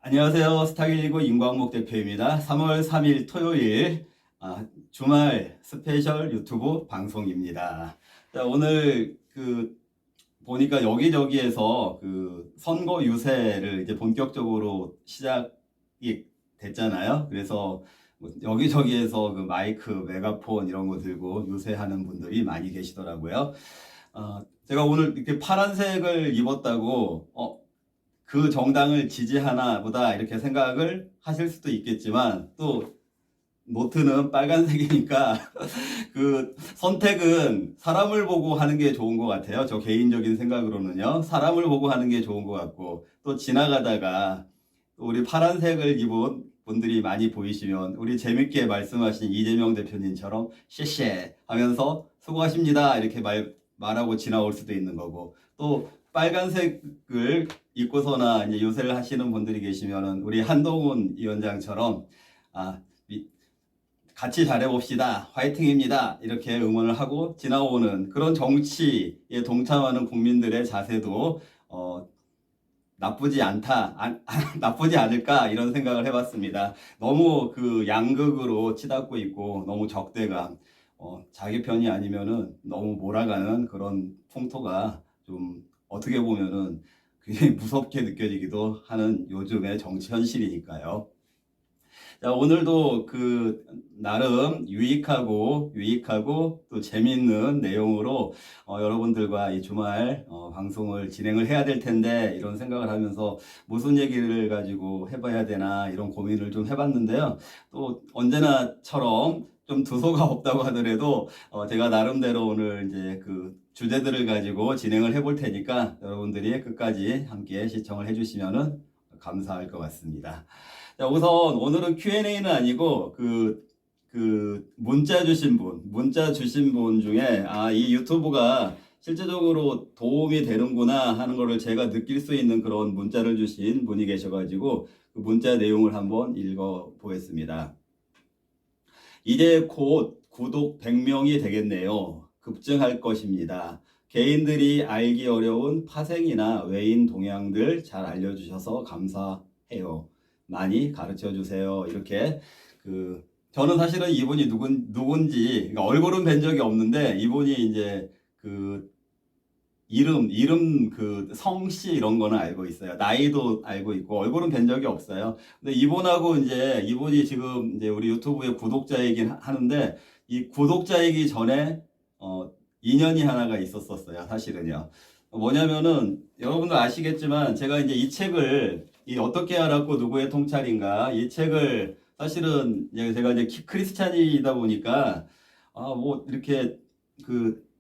안녕하세요. 스타일19 임광목 대표입니다. 3월 3일 토요일 주말 스페셜 유튜브 방송입니다. 자, 오늘 보니까 여기저기에서 선거 유세를 이제 본격적으로 시작이 됐잖아요. 그래서 뭐 여기저기에서 마이크, 메가폰 이런 거 들고 유세하는 분들이 많이 계시더라고요. 제가 오늘 이렇게 파란색을 입었다고 그 정당을 지지하나 보다 이렇게 생각을 하실 수도 있겠지만, 또 노트는 빨간색이니까 그 선택은 사람을 보고 하는 게 좋은 것 같아요. 저 개인적인 생각으로는요. 사람을 보고 하는 게 좋은 것 같고, 또 지나가다가 우리 파란색을 입은 분들이 많이 보이시면 우리 재밌게 말씀하신 이재명 대표님처럼 쉐쉐 하면서 수고하십니다 이렇게 말하고 지나올 수도 있는 거고, 또 빨간색을 입고서나 이제 요새를 하시는 분들이 계시면은 우리 한동훈 위원장처럼 아, 같이 잘해봅시다, 화이팅입니다 이렇게 응원을 하고 지나오는 그런 정치에 동참하는 국민들의 자세도 나쁘지 않다, 나쁘지 않을까 이런 생각을 해봤습니다. 너무 양극으로 치닫고 있고 너무 적대감, 자기 편이 아니면은 너무 몰아가는 그런 풍토가 좀 어떻게 보면은 굉장히 무섭게 느껴지기도 하는 요즘의 정치 현실이니까요. 자, 오늘도 나름 유익하고 또 재미있는 내용으로 여러분들과 이 주말 방송을 진행을 해야 될 텐데, 이런 생각을 하면서 무슨 얘기를 가지고 해봐야 되나 이런 고민을 좀 해봤는데요. 또 언제나처럼 좀 두서가 없다고 하더라도 제가 나름대로 오늘 이제 주제들을 가지고 진행을 해볼 테니까 여러분들이 끝까지 함께 시청을 해주시면은 감사할 것 같습니다. 자, 우선 오늘은 Q&A는 아니고 문자 주신 분 중에 이 유튜브가 실제적으로 도움이 되는구나 하는 거를 제가 느낄 수 있는 그런 문자를 주신 분이 계셔가지고 그 문자 내용을 한번 읽어 보겠습니다. 이제 곧 구독 100명이 되겠네요. 급증할 것입니다. 개인들이 알기 어려운 파생이나 외인 동향들 잘 알려주셔서 감사해요. 많이 가르쳐 주세요. 이렇게 저는 사실은 이분이 누군지, 그러니까 얼굴은 뵌 적이 없는데 이분이 이제 이름 성씨 이런 거는 알고 있어요. 나이도 알고 있고 얼굴은 뵌 적이 없어요. 근데 이분이 지금 이제 우리 유튜브의 구독자이긴 하는데, 이 구독자이기 전에 인연이 하나가 있었어요. 사실은요. 뭐냐면은 여러분들 아시겠지만 제가 이제 이 책을 어떻게 알았고 누구의 통찰인가, 이 책을 사실은 제가 이제 크리스찬이다 보니까 뭐 이렇게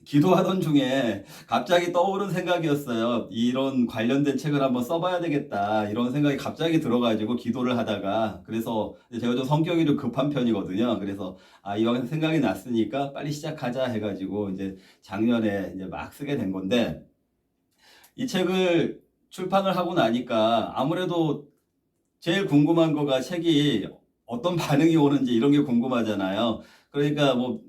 기도하던 중에 갑자기 떠오른 생각이었어요. 이런 관련된 책을 한번 써봐야 되겠다 이런 생각이 갑자기 들어가지고 기도를 하다가, 그래서 제가 좀 성격이 좀 급한 편이거든요. 그래서 이왕 생각이 났으니까 빨리 시작하자 해가지고 이제 작년에 이제 막 쓰게 된 건데, 이 책을 출판을 하고 나니까 아무래도 제일 궁금한 거가 책이 어떤 반응이 오는지 이런 게 궁금하잖아요. 그러니까 뭐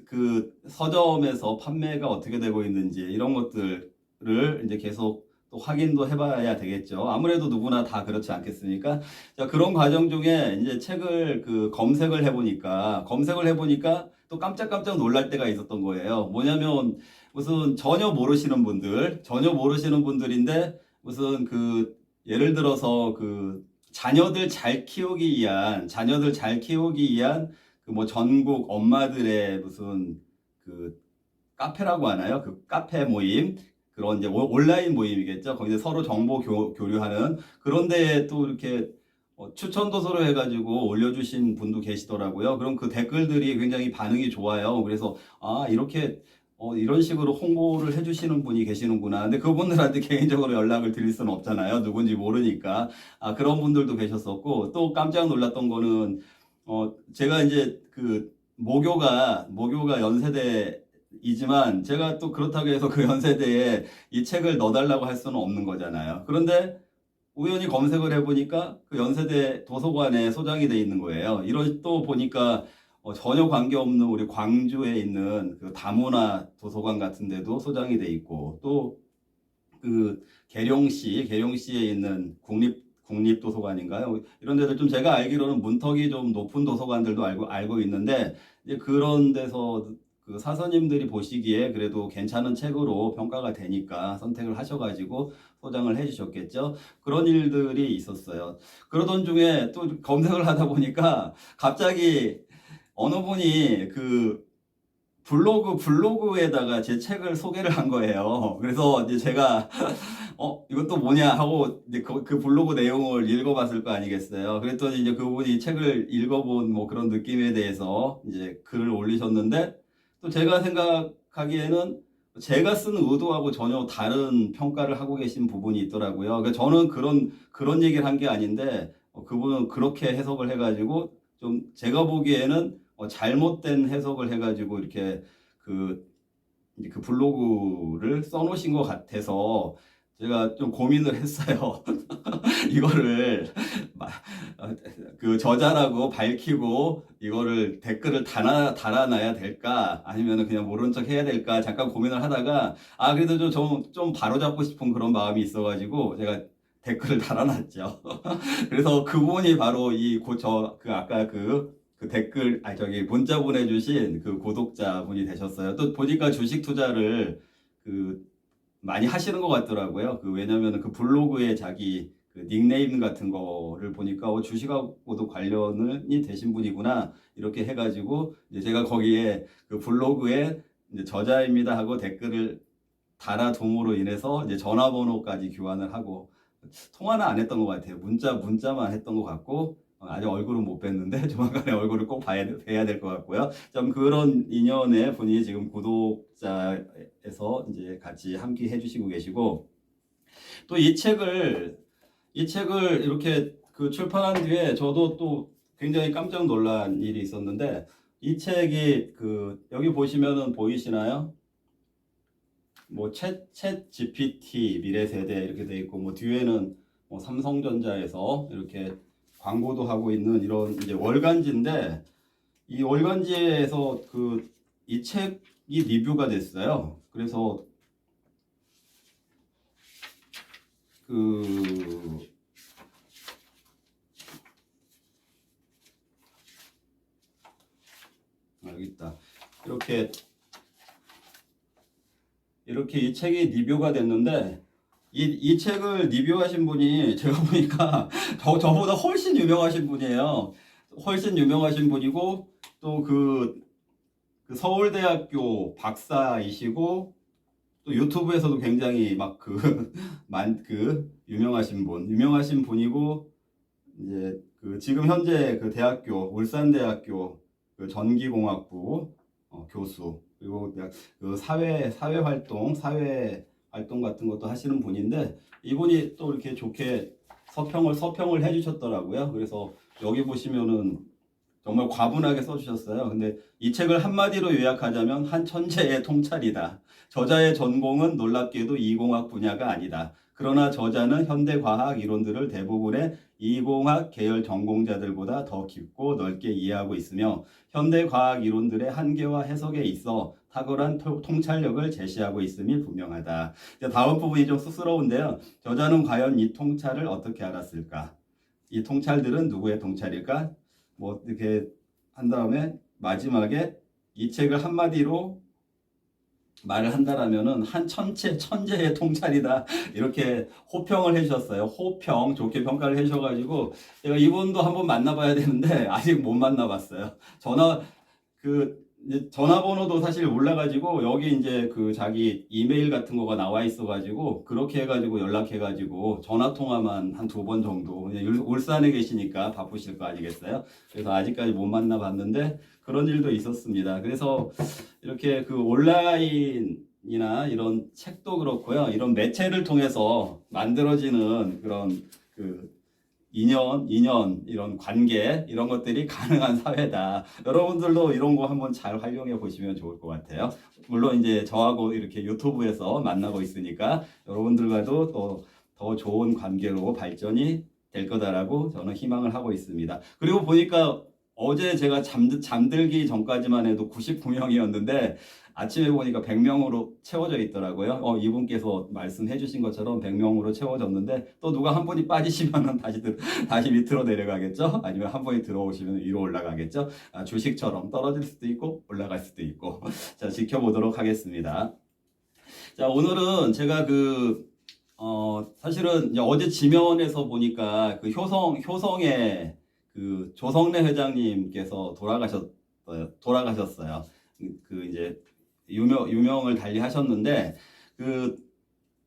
서점에서 판매가 어떻게 되고 있는지 이런 것들을 이제 계속 또 확인도 해봐야 되겠죠. 아무래도 누구나 다 그렇지 않겠습니까? 자, 그런 과정 중에 이제 책을 검색을 해보니까 또 깜짝깜짝 놀랄 때가 있었던 거예요. 뭐냐면 무슨 전혀 모르시는 분들인데 무슨 예를 들어서 자녀들 잘 키우기 위한 뭐 전국 엄마들의 무슨 카페라고 하나요? 카페 모임, 그런 이제 온라인 모임이겠죠. 거기서 서로 정보 교류하는 그런 데에 또 이렇게 추천 도서로 해가지고 올려주신 분도 계시더라고요. 그럼 그 댓글들이 굉장히 반응이 좋아요. 그래서 이렇게 이런 식으로 홍보를 해주시는 분이 계시는구나. 근데 그분들한테 개인적으로 연락을 드릴 수는 없잖아요. 누군지 모르니까. 그런 분들도 계셨었고, 또 깜짝 놀랐던 거는, 제가 이제 모교가 연세대이지만, 제가 또 그렇다고 해서 그 연세대에 이 책을 넣어달라고 할 수는 없는 거잖아요. 그런데 우연히 검색을 해보니까 그 연세대 도서관에 소장이 돼 있는 거예요. 이런 또 보니까 전혀 관계없는 우리 광주에 있는 다문화 도서관 같은 데도 소장이 돼 있고, 또 계룡시에 있는 국립도서관인가요? 이런 데들 좀 제가 알기로는 문턱이 좀 높은 도서관들도 알고 있는데 이제 그런 데서 그 사서님들이 보시기에 그래도 괜찮은 책으로 평가가 되니까 선택을 하셔가지고 소장을 해주셨겠죠. 그런 일들이 있었어요. 그러던 중에 또 검색을 하다 보니까 갑자기 어느 분이 그 블로그에다가 제 책을 소개를 한 거예요. 그래서 이제 제가 이것도 뭐냐 하고 이제 그 블로그 내용을 읽어봤을 거 아니겠어요. 그랬더니 이제 그분이 책을 읽어본 뭐 그런 느낌에 대해서 이제 글을 올리셨는데 또 제가 생각하기에는 제가 쓴 의도하고 전혀 다른 평가를 하고 계신 부분이 있더라고요. 그러니까 저는 그런 얘기를 한 게 아닌데 그분은 그렇게 해석을 해가지고 좀 제가 보기에는 잘못된 해석을 해가지고 이렇게 이제 그 블로그를 써놓으신 것 같아서 제가 좀 고민을 했어요. 이거를 그 저자라고 밝히고 이거를 댓글을 달아놔야 될까 아니면 그냥 모른 척 해야 될까 잠깐 고민을 하다가 그래도 좀 바로잡고 싶은 그런 마음이 있어가지고 제가 댓글을 달아놨죠. 그래서 그분이 바로 아까 그 댓글, 문자 보내주신 그 구독자분이 되셨어요. 또 보니까 주식 투자를 많이 하시는 것 같더라고요. 왜냐면 그 블로그에 자기 그 닉네임 같은 거를 보니까 주식하고도 관련이 되신 분이구나. 이렇게 해가지고 이제 제가 거기에 그 블로그에 이제 저자입니다 하고 댓글을 달아둠으로 인해서 이제 전화번호까지 교환을 하고 통화는 안 했던 것 같아요. 문자만 했던 것 같고 아직 얼굴은 못 뵀는데 조만간에 얼굴을 꼭 뵈야 될 것 같고요. 좀 그런 인연의 분이 지금 구독자에서 이제 같이 함께 해주시고 계시고 또 이 책을 이렇게 그 출판한 뒤에 저도 또 굉장히 깜짝 놀란 일이 있었는데 이 책이 여기 보시면은 보이시나요? 뭐 챗 GPT 미래 세대 이렇게 돼 있고 뭐 뒤에는 뭐 삼성전자에서 이렇게 광고도 하고 있는 이런 이제 월간지인데 이 월간지에서 이 책이 리뷰가 됐어요. 그래서 여기 있다. 이렇게 이 책이 리뷰가 됐는데 이 책을 리뷰하신 분이 제가 보니까 저보다 훨씬 유명하신 분이에요. 훨씬 유명하신 분이고 또 그 서울대학교 박사이시고 또 유튜브에서도 굉장히 막 유명하신 분이고 이제 지금 현재 그 대학교 울산대학교 그 전기공학부 교수 그리고 사회 활동 같은 것도 하시는 분인데 이분이 또 이렇게 좋게 서평을 해주셨더라고요. 그래서 여기 보시면은 정말 과분하게 써주셨어요. 근데 이 책을 한마디로 요약하자면 한 천재의 통찰이다. 저자의 전공은 놀랍게도 이공학 분야가 아니다. 그러나 저자는 현대과학 이론들을 대부분의 이공학 계열 전공자들보다 더 깊고 넓게 이해하고 있으며 현대과학 이론들의 한계와 해석에 있어 탁월한 통찰력을 제시하고 있음이 분명하다. 다음 부분이 좀 쑥스러운데요. 저자는 과연 이 통찰을 어떻게 알았을까? 이 통찰들은 누구의 통찰일까? 뭐 이렇게 한 다음에 마지막에 이 책을 한마디로 말을 한다라면은 한 천재의 통찰이다 이렇게 호평을 해주셨어요. 좋게 평가를 해주셔가지고 제가 이분도 한번 만나봐야 되는데 아직 못 만나봤어요. 전화번호도 사실 몰라가지고 여기 이제 자기 이메일 같은 거가 나와 있어가지고 그렇게 해가지고 연락해가지고 전화통화만 한 2번 정도 울산에 계시니까 바쁘실 거 아니겠어요? 그래서 아직까지 못 만나봤는데 그런 일도 있었습니다. 그래서 이렇게 온라인이나 이런 책도 그렇고요. 이런 매체를 통해서 만들어지는 그런 인연, 이런 관계, 이런 것들이 가능한 사회다. 여러분들도 이런 거 한번 잘 활용해 보시면 좋을 것 같아요. 물론 이제 저하고 이렇게 유튜브에서 만나고 있으니까 여러분들과도 또 더 좋은 관계로 발전이 될 거다라고 저는 희망을 하고 있습니다. 그리고 보니까 어제 제가 잠들기 전까지만 해도 99명이었는데 아침에 보니까 100명으로 채워져 있더라고요. 이분께서 말씀해 주신 것처럼 100명으로 채워졌는데 또 누가 한 분이 빠지시면은 다시 밑으로 내려가겠죠? 아니면 한 분이 들어오시면 위로 올라가겠죠? 주식처럼 떨어질 수도 있고 올라갈 수도 있고. 자, 지켜보도록 하겠습니다. 자, 오늘은 제가 사실은 이제 어제 지면에서 보니까 그 효성의 그 조성래 회장님께서 돌아가셨어요. 이제 유명을 달리 하셨는데,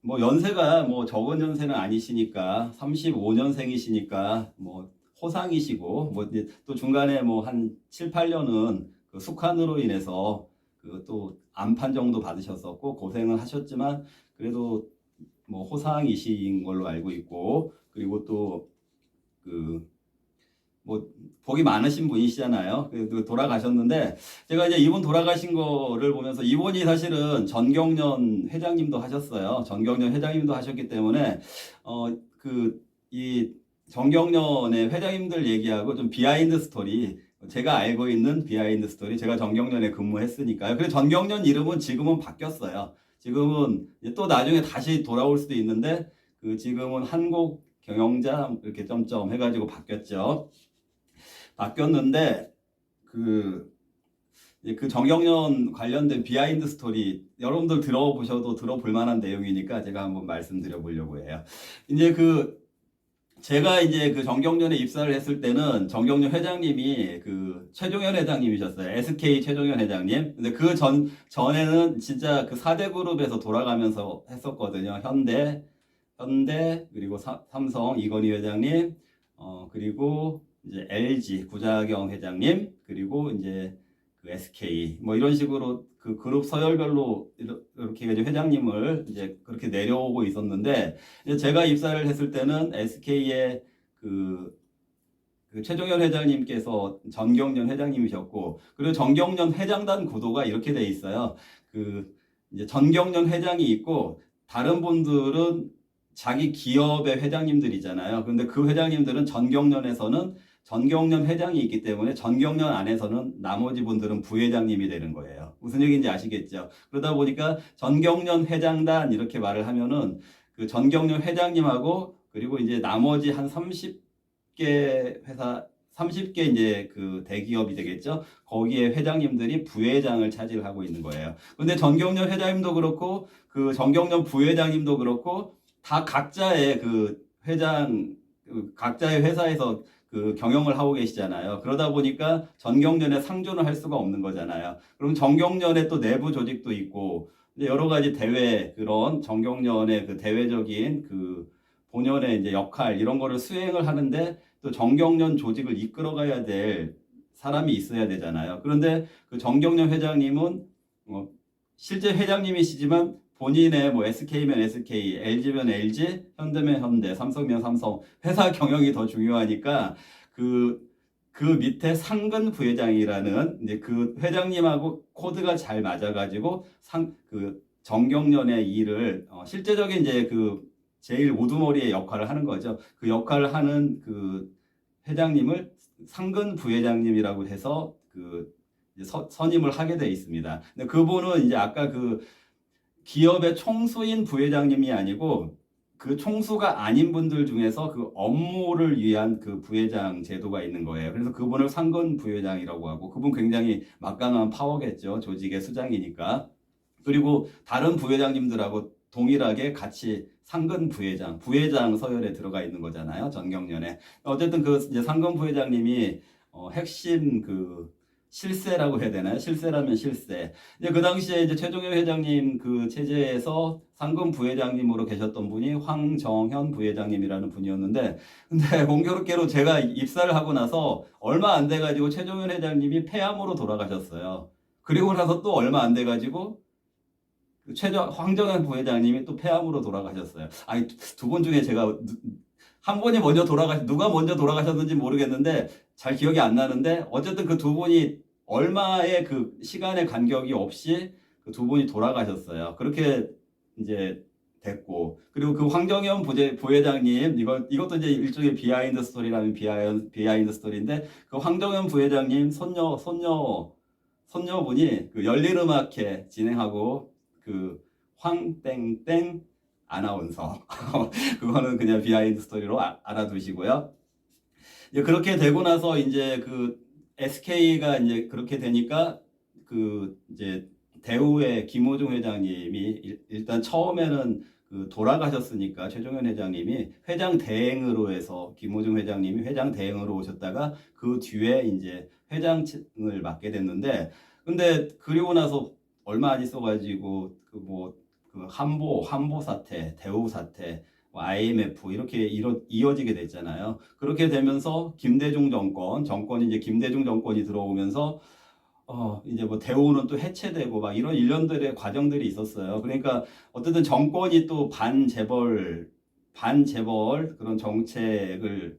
뭐 연세가 뭐 적은 연세는 아니시니까, 35년생이시니까, 뭐 호상이시고, 뭐 이제 또 중간에 뭐 한 7, 8년은 그 숙환으로 인해서 또 암판 정도 받으셨었고, 고생을 하셨지만, 그래도 뭐 호상이신 걸로 알고 있고, 그리고 또 뭐 복이 많으신 분이시잖아요. 그래도 돌아가셨는데 제가 이제 이분 돌아가신 거를 보면서 이분이 사실은 전경련 회장님도 하셨어요. 전경련 회장님도 하셨기 때문에 이 전경련의 회장님들 얘기하고 좀 비하인드 스토리, 제가 알고 있는 비하인드 스토리, 제가 전경련에 근무했으니까요. 그래서 전경련 이름은 지금은 바뀌었어요. 지금은 또 나중에 다시 돌아올 수도 있는데 지금은 한국 경영자 이렇게 점점 해가지고 바뀌었는데 그 정경련 관련된 비하인드 스토리 여러분들 들어볼 만한 내용이니까 제가 한번 말씀드려 보려고 해요. 이제 제가 이제 정경련에 입사를 했을 때는 정경련 회장님이 최종현 회장님이셨어요. SK 최종현 회장님. 근데 전에는 진짜 4대 그룹에서 돌아가면서 했었거든요. 현대 그리고 삼성 이건희 회장님, 그리고 이제 LG 구자경 회장님, 그리고 이제 SK 뭐 이런 식으로 그룹 서열별로 이렇게 회장님을 이제 그렇게 내려오고 있었는데, 제가 입사를 했을 때는 SK의 최종현 회장님께서 전경련 회장님이셨고, 그리고 전경련 회장단 구도가 이렇게 돼 있어요. 이제 전경련 회장이 있고 다른 분들은 자기 기업의 회장님들이잖아요. 그런데 그 회장님들은 전경련에서는 전경련 회장이 있기 때문에 전경련 안에서는 나머지 분들은 부회장님이 되는 거예요. 무슨 얘기인지 아시겠죠? 그러다 보니까 전경련 회장단 이렇게 말을 하면은 전경련 회장님하고 그리고 이제 나머지 한 30개 회사 30개 이제 대기업이 되겠죠. 거기에 회장님들이 부회장을 차지하고 있는 거예요. 근데 전경련 회장님도 그렇고 전경련 부회장님도 그렇고 다 각자의 각자의 회사에서 경영을 하고 계시잖아요. 그러다 보니까 전경련에 상존을 할 수가 없는 거잖아요. 그럼 전경련에 또 내부 조직도 있고 여러 가지 그런 전경련의 대외적인 본연의 이제 역할 이런 거를 수행을 하는데 또 전경련 조직을 이끌어가야 될 사람이 있어야 되잖아요. 그런데 전경련 회장님은 실제 회장님이시지만 본인의 뭐 SK면 SK, LG면 LG, 현대면 현대, 삼성면 삼성 회사 경영이 더 중요하니까 그 밑에 상근 부회장이라는 이제 회장님하고 코드가 잘 맞아가지고 전경련의 일을 실제적인 이제 제일 우두머리의 역할을 하는 거죠. 그 역할을 하는 회장님을 상근 부회장님이라고 해서 선임을 하게 돼 있습니다. 근데 그분은 이제 아까 기업의 총수인 부회장님이 아니고 총수가 아닌 분들 중에서 업무를 위한 부회장 제도가 있는 거예요. 그래서 그분을 상근 부회장이라고 하고, 그분 굉장히 막강한 파워겠죠. 조직의 수장이니까. 그리고 다른 부회장님들하고 동일하게 같이 상근 부회장 서열에 들어가 있는 거잖아요. 전경련에. 어쨌든 이제 상근 부회장님이 핵심 실세라고 해야 되나요? 실세라면 실세. 이제 그 당시에 이제 최종현 회장님 체제에서 상근 부회장님으로 계셨던 분이 황정현 부회장님이라는 분이었는데, 근데 공교롭게로 제가 입사를 하고 나서 얼마 안 돼가지고 최종현 회장님이 폐암으로 돌아가셨어요. 그리고 나서 또 얼마 안 돼가지고 황정현 부회장님이 또 폐암으로 돌아가셨어요. 아니, 두 분 중에 제가 한 분이 누가 먼저 돌아가셨는지 모르겠는데 잘 기억이 안 나는데, 어쨌든 두 분이 얼마의 시간의 간격이 없이 두 분이 돌아가셨어요. 그렇게 이제 됐고, 그리고 그 황정현 부회장님, 이것도 이제 일종의 비하인드 스토리라면 비하인드 스토리인데, 그 황정현 부회장님 손녀분이 그 열린음악회 진행하고, 그 황땡땡 아나운서. 그거는 그냥 비하인드 스토리로 알아두시고요. 이제 그렇게 되고 나서 이제 그 SK가 이제 그렇게 되니까 그 이제 대우의 김호중 회장님이 일단 처음에는 그 돌아가셨으니까 최종현 회장님이 회장 대행으로 해서 김호중 회장님이 회장 대행으로 오셨다가 그 뒤에 이제 회장을 맡게 됐는데, 근데 그리고 나서 얼마 안 있어가지고 그 뭐 그 한보 사태, 대우 사태, 뭐 IMF 이렇게 이어지게 됐잖아요. 그렇게 되면서 정권이 이제 김대중 정권이 들어오면서 이제 뭐 대우는 또 해체되고 막 이런 일련들의 과정들이 있었어요. 그러니까 어쨌든 정권이 또 반재벌 그런 정책을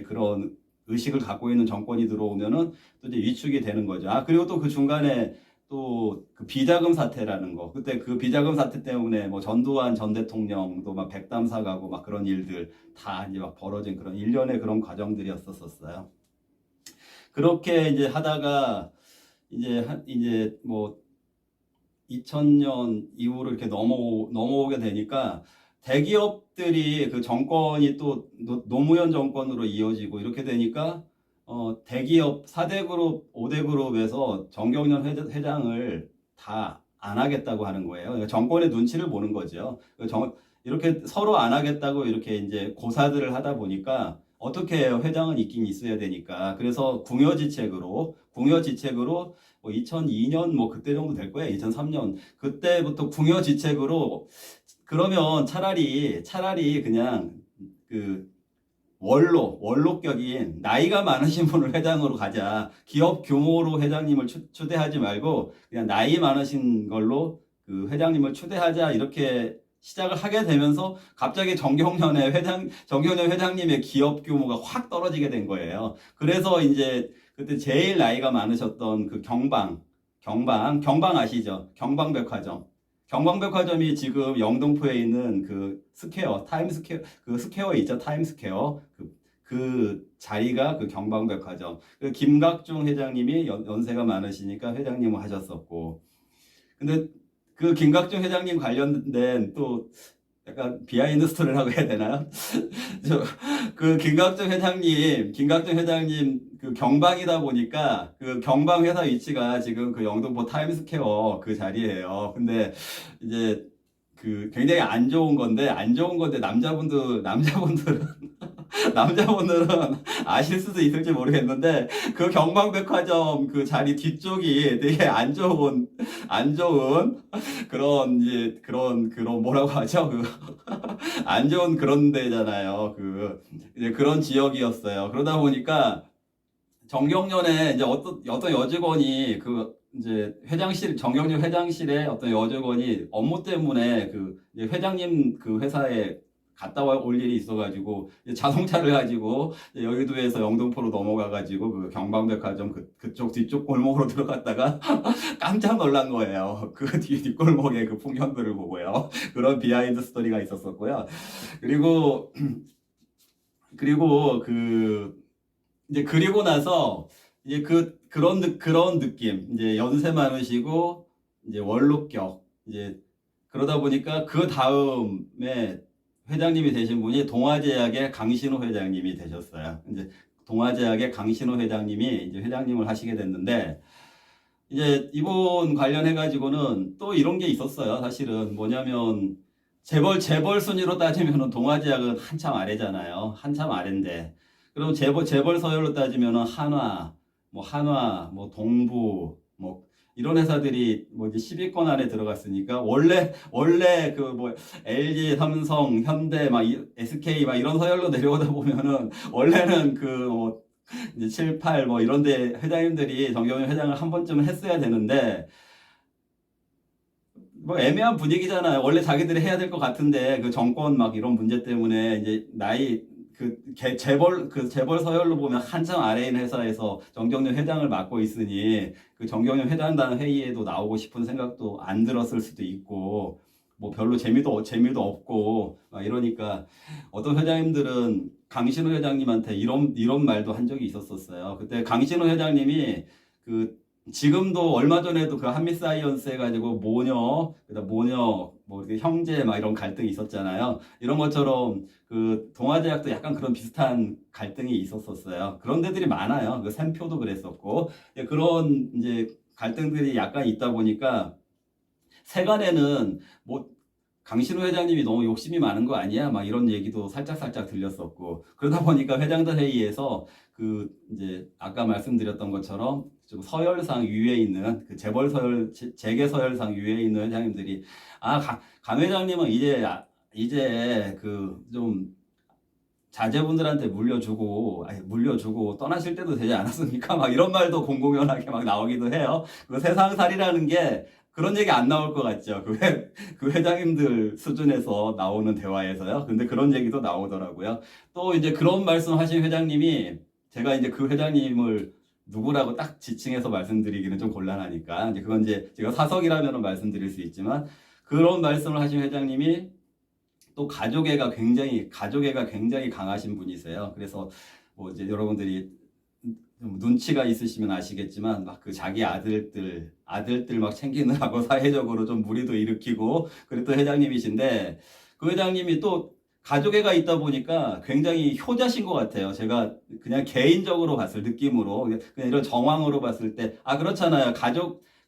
그런 의식을 갖고 있는 정권이 들어오면은 또 이제 위축이 되는 거죠. 그리고 또 그 중간에 또 그 비자금 사태라는 거. 그때 그 비자금 사태 때문에 뭐 전두환 전 대통령도 막 백담사 가고 막 그런 일들 다 이제 막 벌어진 그런 일련의 그런 과정들이었었어요. 그렇게 이제 하다가 이제 뭐 2000년 이후로 이렇게 넘어오게 되니까 대기업들이 그 정권이 또 노무현 정권으로 이어지고 이렇게 되니까 대기업 4대 그룹, 5대 그룹에서 정경련 회장을 다 안 하겠다고 하는 거예요. 그러니까 정권의 눈치를 보는 거죠. 이렇게 서로 안 하겠다고 이렇게 이제 고사들을 하다 보니까 어떻게 해요? 회장은 있긴 있어야 되니까. 그래서 궁여지책으로 뭐 2002년 뭐 그때 정도 될 거예요. 2003년 그때부터 궁여지책으로 그러면 차라리 그냥 그 원로격인 나이가 많으신 분을 회장으로 가자. 기업 규모로 회장님을 추대하지 말고 그냥 나이 많으신 걸로 그 회장님을 추대하자. 이렇게 시작을 하게 되면서 갑자기 정경련 회장님의 기업 규모가 확 떨어지게 된 거예요. 그래서 이제 그때 제일 나이가 많으셨던 그 경방 아시죠? 경방백화점이 지금 영등포에 있는 그 타임스퀘어, 그 스퀘어 있죠? 타임스퀘어. 그 자리가 그 경방백화점. 그 김각중 회장님이 연세가 많으시니까 회장님을 하셨었고. 근데 그 김각중 회장님 관련된 또 약간 비하인드 스토리라고 해야 되나요? 그 김각중 회장님 그 경방이다 보니까 그 경방 회사 위치가 지금 그 영등포 타임스퀘어 그 자리예요. 근데 이제 그 굉장히 안 좋은 건데 남자분들은 아실 수도 있을지 모르겠는데 그 경방백화점 그 자리 뒤쪽이 되게 안 좋은 그런 이제 그런 뭐라고 하죠? 그 안 좋은 그런 데잖아요. 그 이제 그런 지역이었어요. 그러다 보니까 정경련에 이제 어떤 여직원이 그 이제 정경련 회장실에 어떤 여직원이 업무 때문에 그 이제 회장님 그 회사에 갔다 올 일이 있어가지고 자동차를 가지고 여의도에서 영등포로 넘어가가지고 그 경방백화점 그쪽 뒤쪽 골목으로 들어갔다가 깜짝 놀란 거예요. 그 뒷골목의 그 풍경들을 보고요. 그런 비하인드 스토리가 있었었고요. 그리고 이제 그리고 나서 이제 그런 느낌, 이제 연세 많으시고 이제 원로격, 이제 그러다 보니까 그 다음에 회장님이 되신 분이 동아제약의 강신호 회장님이 되셨어요. 이제 동아제약의 강신호 회장님이 이제 회장님을 하시게 됐는데, 이제 이분 관련해 가지고는 또 이런 게 있었어요. 사실은 뭐냐면 재벌 순위로 따지면은 동아제약은 한참 아래잖아요. 한참 아래인데, 그럼 재벌 서열로 따지면은 한화, 뭐 동부, 뭐 이런 회사들이 뭐 이제 10위권 안에 들어갔으니까 원래 그 뭐 LG, 삼성, 현대, SK 이런 서열로 내려오다 보면은 원래는 그 이제 7, 8 뭐 이런 데 회장님들이 정경련 회장을 한 번쯤은 했어야 되는데 뭐 애매한 분위기잖아요. 원래 자기들이 해야 될 것 같은데 그 정권 이런 문제 때문에 이제 재벌 서열로 보면 한참 아래인 회사에서 정경련 회장을 맡고 있으니 그 정경련 회장단 회의에도 나오고 싶은 생각도 안 들었을 수도 있고 뭐 별로 재미도 없고 막 이러니까 어떤 회장님들은 강신호 회장님한테 이런 말도 한 적이 있었어요. 그때 강신호 회장님이 그 지금도 얼마 전에도 그 한미사이언스 해가지고 모녀, 그다음 모녀, 뭐 이렇게 형제 막 이런 갈등이 있었잖아요. 이런 것처럼 그 동아제약도 약간 그런 비슷한 갈등이 있었어요. 그런 데들이 많아요. 그 샘표도 그랬었고 그런 이제 갈등들이 약간 있다 보니까 세간에는 뭐 강신호 회장님이 너무 욕심이 많은 거 아니야? 막 이런 얘기도 살짝 들렸었고 그러다 보니까 회장들 회의에서 그 이제 아까 말씀드렸던 것처럼 좀 서열상 위에 있는 그 재벌 서열 재계 서열상 위에 있는 회장님들이 강 회장님은 이제 그 좀 자제분들한테 물려주고 떠나실 때도 되지 않았습니까? 막 이런 말도 공공연하게 막 나오기도 해요. 그 세상살이라는 게 그런 얘기 안 나올 것 같죠. 그 회장님들 수준에서 나오는 대화에서요. 근데 그런 얘기도 나오더라고요. 또 이제 그런 말씀 하신 회장님이 제가 이제 그 회장님을 누구라고 딱 지칭해서 말씀드리기는 좀 곤란하니까 이제 그건 이제 제가 사석이라면 말씀드릴 수 있지만 그런 말씀을 하신 회장님이 또 가족애가 굉장히 강하신 분이세요. 그래서 뭐 이제 여러분들이 좀 눈치가 있으시면 아시겠지만 막 그 자기 아들들 막 챙기느라고 사회적으로 좀 무리도 일으키고 그랬던 회장님이신데 그 회장님이 또 가족애가 있다 보니까 굉장히 효자신 것 같아요. 제가 그냥 개인적으로 봤을 느낌으로 그냥 이런 정황으로 봤을 때 그렇잖아요.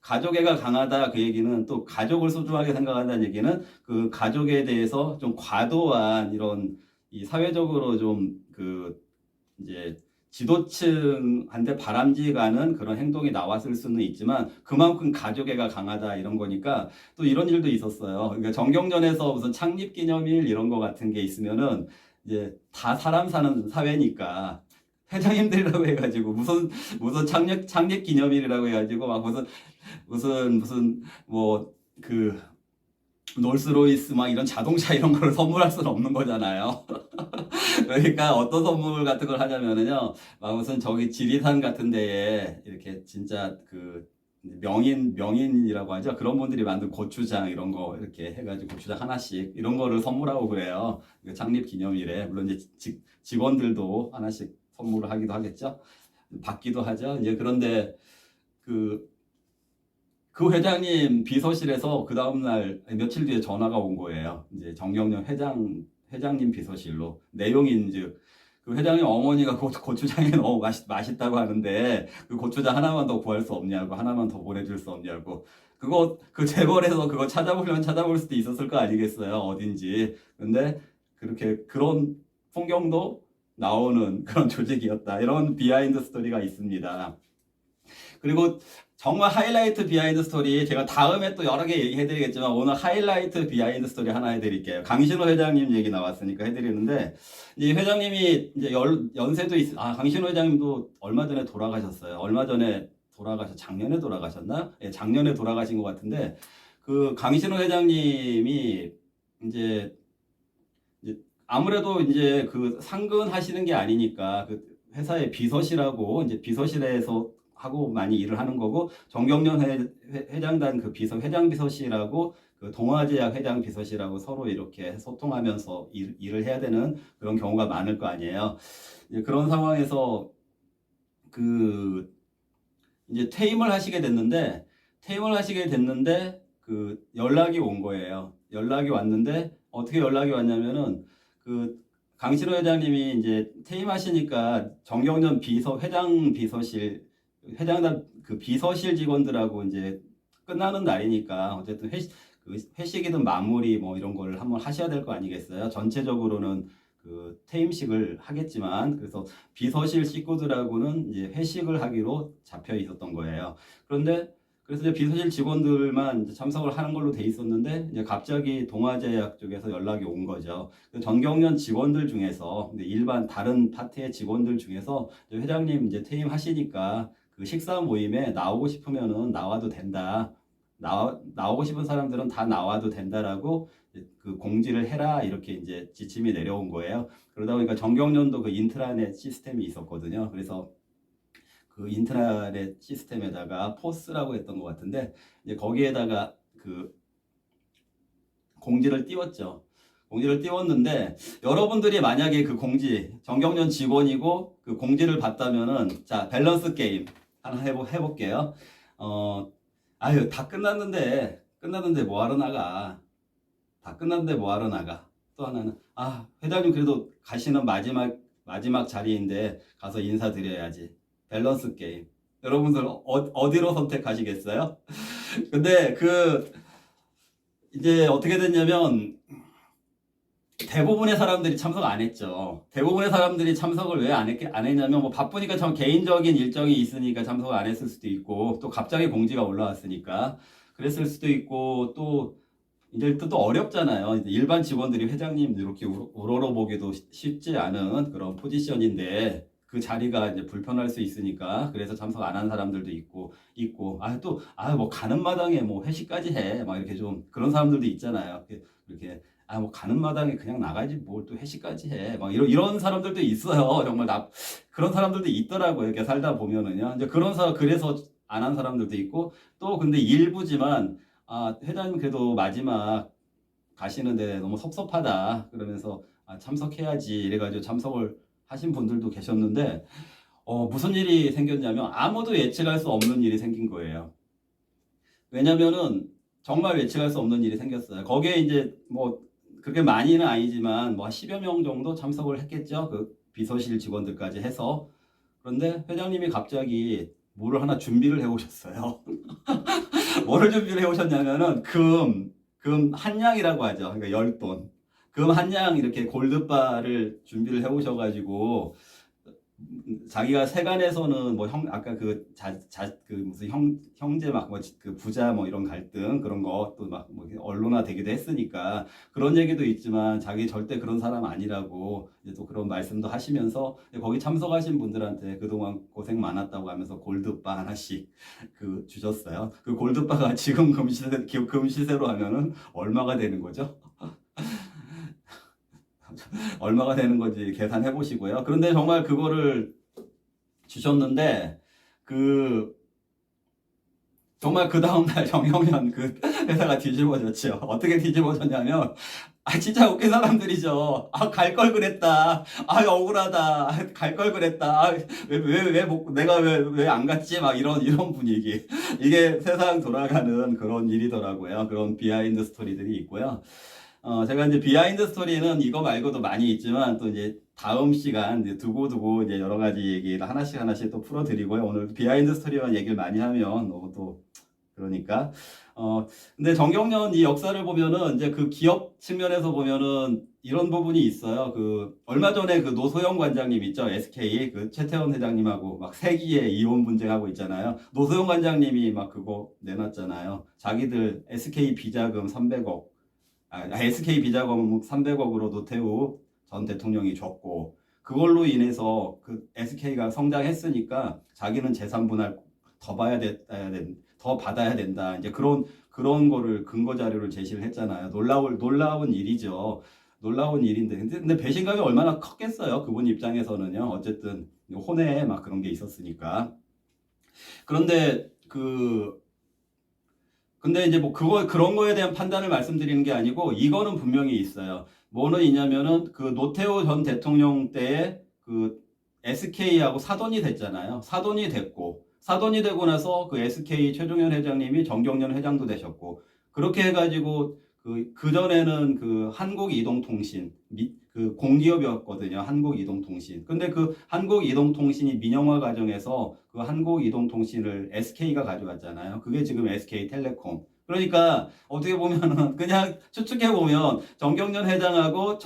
가족애가 강하다 그 얘기는 또 가족을 소중하게 생각한다는 얘기는 그 가족에 대해서 좀 과도한 이런 이 사회적으로 좀 그 이제 지도층한테 바람직하는 그런 행동이 나왔을 수는 있지만 그만큼 가족애가 강하다 이런 거니까 또 이런 일도 있었어요. 그러니까 정경련에서 무슨 창립기념일 이런 거 같은 게 있으면은 이제 다 사람 사는 사회니까 회장님들이라고 해가지고 무슨 창립 기념일이라고 해가지고 막 무슨 뭐 그 롤스로이스 막 이런 자동차 이런 거를 선물할 수는 없는 거잖아요. 그러니까 어떤 선물 같은 걸 하냐면은요, 막 무슨 저기 지리산 같은 데에 이렇게 진짜 그 명인이라고 하죠. 그런 분들이 만든 고추장 이런 거 이렇게 해가지고 고추장 하나씩 이런 거를 선물하고 그래요. 그 창립 기념일에. 물론 이제 직원들도 하나씩 선물을 하기도 하겠죠. 받기도 하죠. 이제 그런데 그 회장님 비서실에서 그 다음날 며칠 뒤에 전화가 온 거예요. 이제 정경련 회장님 비서실로 내용인즉 그 회장님 어머니가 고추장이 너무 맛있다고 하는데 그 고추장 하나만 더 구할 수 없냐고 하나만 더 보내줄 수 없냐고 그 재벌에서 그거 찾아보려면 찾아볼 수도 있었을 거 아니겠어요 어딘지. 근데 그런 풍경도 나오는 그런 조직이었다 이런 비하인드 스토리가 있습니다. 그리고 정말 하이라이트 비하인드 스토리 제가 다음에 또 여러 개 얘기해드리겠지만 오늘 하이라이트 비하인드 스토리 하나 해드릴게요. 강신호 회장님 얘기 나왔으니까 해드리는데 이 회장님이 이제 연세도 강신호 회장님도 얼마 전에 돌아가셨어요. 작년에 돌아가셨나? 예, 작년에 돌아가신 것 같은데 그 강신호 회장님이 이제 아무래도 이제 그 상근하시는 게 아니니까 그 회사의 비서실하고 이제 비서실에서 하고 많이 일을 하는 거고 정경련 회장단 그 회장 비서실하고 그 동아제약 회장 비서실하고 서로 이렇게 소통하면서 일을 해야 되는 그런 경우가 많을 거 아니에요. 그런 상황에서 그 이제 퇴임을 하시게 됐는데 그 연락이 온 거예요. 연락이 왔는데 어떻게 연락이 왔냐면은 그 강신호 회장님이 이제 퇴임하시니까 정경련 회장단 그 비서실 직원들하고 이제 끝나는 날이니까 어쨌든 회식이든 마무리 뭐 이런 걸 한번 하셔야 될 거 아니겠어요? 전체적으로는 그 퇴임식을 하겠지만 그래서 비서실 식구들하고는 이제 회식을 하기로 잡혀 있었던 거예요. 그래서 이제 비서실 직원들만 이제 참석을 하는 걸로 돼 있었는데 이제 갑자기 동아제약 쪽에서 연락이 온 거죠. 정경련 직원들 중에서 일반 다른 파트의 직원들 중에서 회장님 이제 퇴임하시니까 그 식사 모임에 나오고 싶으면은 나와도 된다. 나오고 싶은 사람들은 다 나와도 된다라고 그 공지를 해라 이렇게 이제 지침이 내려온 거예요. 그러다 보니까 정경련도 그 인트라넷 시스템이 있었거든요. 그래서 그 인트라넷 시스템에다가 포스라고 했던 것 같은데 이제 거기에다가 그 공지를 띄웠죠. 공지를 띄웠는데 여러분들이 만약에 그 공지 정경련 직원이고 그 공지를 봤다면은 자 밸런스 게임 하나 해볼게요. 아유 다 끝났는데 뭐하러 나가? 다 끝났는데 뭐하러 나가? 또 하나는 아 회장님 그래도 가시는 마지막 자리인데 가서 인사드려야지. 밸런스 게임. 여러분들 어디로 선택하시겠어요? 근데 이제 어떻게 됐냐면 대부분의 사람들이 참석 안 했죠. 대부분의 사람들이 참석을 왜 안 했냐면 뭐 바쁘니까 참 개인적인 일정이 있으니까 참석을 안 했을 수도 있고 또 갑자기 공지가 올라왔으니까 그랬을 수도 있고 또 이제 또 어렵잖아요. 일반 직원들이 회장님 이렇게 우러러보기도 쉽지 않은 그런 포지션인데 그 자리가 이제 불편할 수 있으니까 그래서 참석 안 한 사람들도 있고 뭐 가는 마당에 뭐 회식까지 해 막 이렇게 좀 그런 사람들도 있잖아요. 이렇게 뭐 가는 마당에 그냥 나가지 뭘 또 회식까지 해 막 이런 사람들도 있어요. 정말 그런 사람들도 있더라고요. 이렇게 살다 보면은요. 이제 그래서 안 한 사람들도 있고 또 근데 일부지만 회장님 그래도 마지막 가시는데 너무 섭섭하다 그러면서 참석해야지 이래가지고 참석을 하신 분들도 계셨는데 무슨 일이 생겼냐면 아무도 예측할 수 없는 일이 생긴 거예요. 왜냐면은 정말 예측할 수 없는 일이 생겼어요. 거기에 이제 뭐 그렇게 많이는 아니지만 뭐 10여 명 정도 참석을 했겠죠. 그 비서실 직원들까지 해서. 그런데 회장님이 갑자기 뭐를 하나 준비를 해 오셨어요. 뭐를 준비를 해 오셨냐면은 금 한 양이라고 하죠. 그러니까 10돈. 금 한 양 이렇게 골드바를 준비를 해 오셔가지고 자기가 세간에서는 뭐 아까 그 무슨 형제 막 뭐 그 부자 뭐 이런 갈등 그런 것도 막 뭐 언론화 되기도 했으니까 그런 얘기도 있지만 자기 절대 그런 사람 아니라고 이제 또 그런 말씀도 하시면서 거기 참석하신 분들한테 그동안 고생 많았다고 하면서 골드바 하나씩 주셨어요. 그 골드바가 지금 금시세로 하면은 얼마가 되는 거죠? 얼마가 되는 건지 계산해 보시고요. 그런데 정말 그거를 주셨는데 정말 그 다음날 정영현 회사가 뒤집어졌죠. 어떻게 뒤집어졌냐면 진짜 웃긴 사람들이죠. 갈 걸 그랬다. 억울하다. 갈 걸 그랬다. 내가 왜 안 갔지? 막 이런 분위기. 이게 세상 돌아가는 그런 일이더라고요. 그런 비하인드 스토리들이 있고요. 제가 이제 비하인드 스토리는 이거 말고도 많이 있지만 또 이제 다음 시간 이제 두고두고 이제 여러 가지 얘기를 하나씩 또 풀어드리고요. 오늘 비하인드 스토리만 얘기를 많이 하면 너무 또 그러니까. 근데 정경련 이 역사를 보면은 이제 그 기업 측면에서 보면은 이런 부분이 있어요. 얼마 전에 노소영 관장님 있죠. SK 최태원 회장님하고 막 세기의 이혼 분쟁하고 있잖아요. 노소영 관장님이 막 그거 내놨잖아요. 자기들 SK 비자금 300억. SK 비자금 300억으로 노태우 전 대통령이 줬고 그걸로 인해서 SK가 성장했으니까 자기는 재산 분할 더 받아야 된다. 이제 그런 거를 근거 자료를 제시를 했잖아요. 놀라운 일이죠. 놀라운 일인데 근데 배신감이 얼마나 컸겠어요. 그분 입장에서는요. 어쨌든 혼외에 막 그런 게 있었으니까. 그런데 근데 이제 뭐 그런 거에 대한 판단을 말씀드리는 게 아니고 이거는 분명히 있어요. 뭐는 있냐면은 노태우 전 대통령 때에 SK하고 사돈이 됐잖아요. 사돈이 되고 나서 SK 최종현 회장님이 정경련 회장도 되셨고 그렇게 해가지고 그전에는 한국이동통신 공기업이었거든요. 한국이동통신. 근데 한국이동통신이 민영화 과정에서 한국이동통신을 SK가 가져왔잖아요. 그게 지금 SK텔레콤. 그러니까 어떻게 보면은 그냥 추측해 보면 정경련 회장하고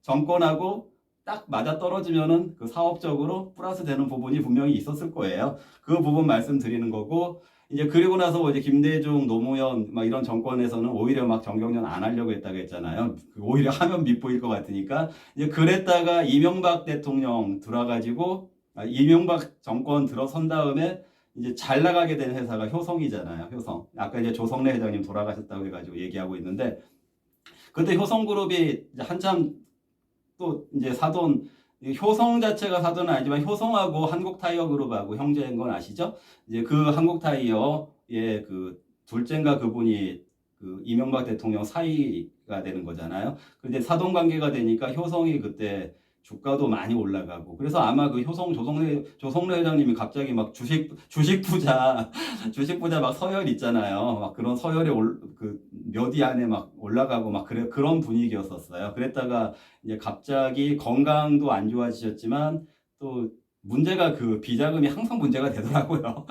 정권하고 딱 맞아 떨어지면은 사업적으로 플러스 되는 부분이 분명히 있었을 거예요. 그 부분 말씀드리는 거고 이제 그리고 나서 뭐 이제 김대중, 노무현 막 이런 정권에서는 오히려 막 정경련 안 하려고 했다고 했잖아요. 오히려 하면 밉보일 것 같으니까 이제 그랬다가 이명박 대통령 들어가지고 이명박 정권 들어선 다음에 이제 잘 나가게 된 회사가 효성이잖아요. 효성. 아까 이제 조성래 회장님 돌아가셨다고 해가지고 얘기하고 있는데 그때 효성그룹이 이제 한참 또 이제 사돈 효성 자체가 사돈은 아니지만 효성하고 한국타이어그룹하고 형제인 건 아시죠? 이제 한국타이어의 둘째인가 그분이 그 이명박 대통령 사위가 되는 거잖아요. 근데 사돈 관계가 되니까 효성이 그때 주가도 많이 올라가고 그래서 아마 그 효성 조성래 회장님이 갑자기 막 주식 부자 주식 부자 막 서열 있잖아요. 막 그런 서열에 그 몇 위 안에 막 올라가고 막 그런 분위기였었어요. 그랬다가 이제 갑자기 건강도 안 좋아지셨지만 또 문제가 그 비자금이 항상 문제가 되더라고요.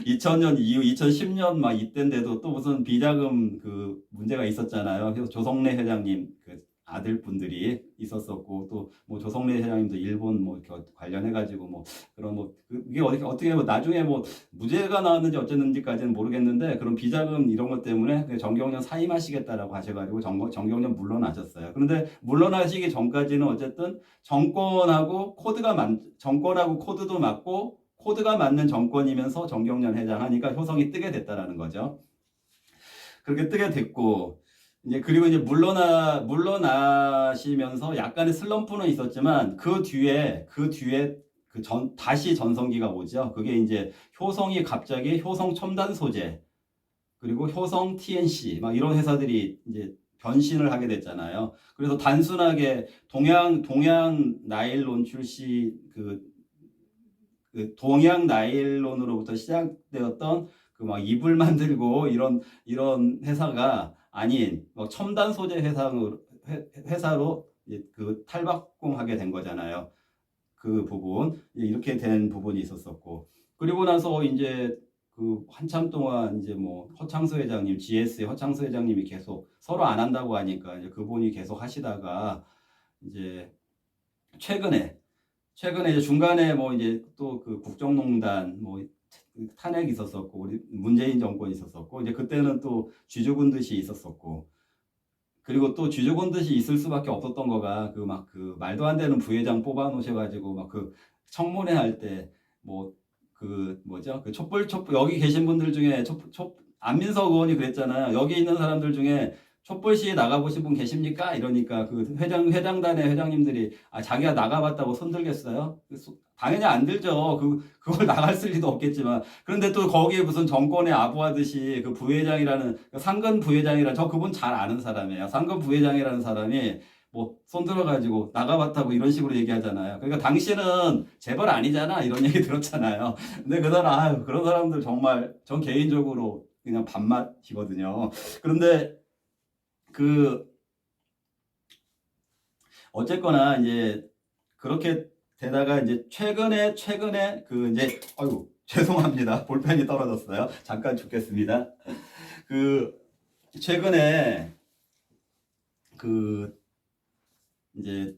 2000년 이후 2010년 막 이때인데도 또 무슨 비자금 그 문제가 있었잖아요. 그래서 조성래 회장님 그 아들분들이 있었었고 또 뭐 조성래 회장님도 일본 뭐 이렇게 관련해가지고 뭐 그런 뭐 이게 어떻게 뭐 나중에 뭐 무죄가 나왔는지 어쨌는지까지는 모르겠는데 그런 비자금 이런 것 때문에 그 정경련 사임하시겠다라고 하셔가지고 정경련 물러나셨어요. 그런데 물러나시기 전까지는 어쨌든 정권하고 코드도 맞고 코드가 맞는 정권이면서 정경련 회장 하니까 효성이 뜨게 됐다라는 거죠. 그렇게 뜨게 됐고 이제 그리고 이제 물러나시면서 약간의 슬럼프는 있었지만 그 뒤에 다시 전성기가 오죠. 그게 이제 효성이 갑자기 효성 첨단 소재 그리고 효성 TNC 막 이런 회사들이 이제 변신을 하게 됐잖아요. 그래서 단순하게 동양 나일론 출시 그 동양 나일론으로부터 시작되었던 그 막 이불 만들고 이런 회사가 아닌 막 첨단 소재 회사로 그 탈바꿈하게 된 거잖아요. 그 부분 이렇게 된 부분이 있었었고 그리고 나서 이제 그 한참 동안 이제 뭐 허창수 회장님 GS의 허창수 회장님이 계속 서로 안 한다고 하니까 이제 그분이 계속 하시다가 이제 최근에 이제 중간에 뭐 이제 또 그 국정농단 뭐 탄핵이 있었었고 우리 문재인 정권이 있었었고 이제 그때는 또 쥐죽은 듯이 있었었고 그리고 또 쥐죽은 듯이 있을 수밖에 없었던 거가 그 말도 안 되는 부회장 뽑아 놓으셔가지고 막 그 청문회 할 때 뭐 그 뭐죠 그 촛불 여기 계신 분들 중에 안민석 의원이 그랬잖아요. 여기 있는 사람들 중에 촛불 시위에 나가보신 분 계십니까? 이러니까 그 회장단의 회장님들이 자기가 나가봤다고 손들겠어요? 당연히 안 들죠. 그걸 나갈 리도 없겠지만. 그런데 또 거기에 무슨 정권에 아부하듯이 그 부회장이라는, 상근 부회장이라, 저 그분 잘 아는 사람이에요. 상근 부회장이라는 사람이 뭐 손들어가지고 나가봤다고 이런 식으로 얘기하잖아요. 그러니까 당신은 재벌 아니잖아. 이런 얘기 들었잖아요. 근데 그 사람, 그런 사람들 정말 전 개인적으로 그냥 밥맛이거든요. 그런데 어쨌거나 이제 그렇게 되다가 이제 최근에 이제 아이고 죄송합니다. 볼펜이 떨어졌어요. 잠깐 죽겠습니다. 최근에 이제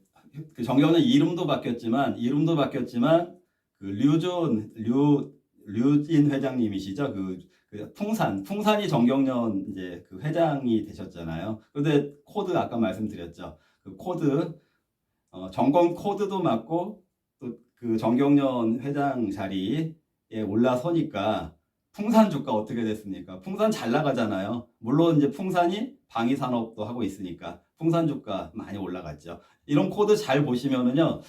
정경련 이름도 바뀌었지만 그 류진 회장님이시죠. 풍산이 정경련 이제 그 회장이 되셨잖아요. 그런데 코드 아까 말씀드렸죠. 그 코드 정권 코드도 맞고 또 그 정경련 회장 자리에 올라서니까 풍산 주가 어떻게 됐습니까? 풍산 잘 나가잖아요. 물론 이제 풍산이 방위 산업도 하고 있으니까 풍산 주가 많이 올라갔죠. 이런 코드 잘 보시면은요.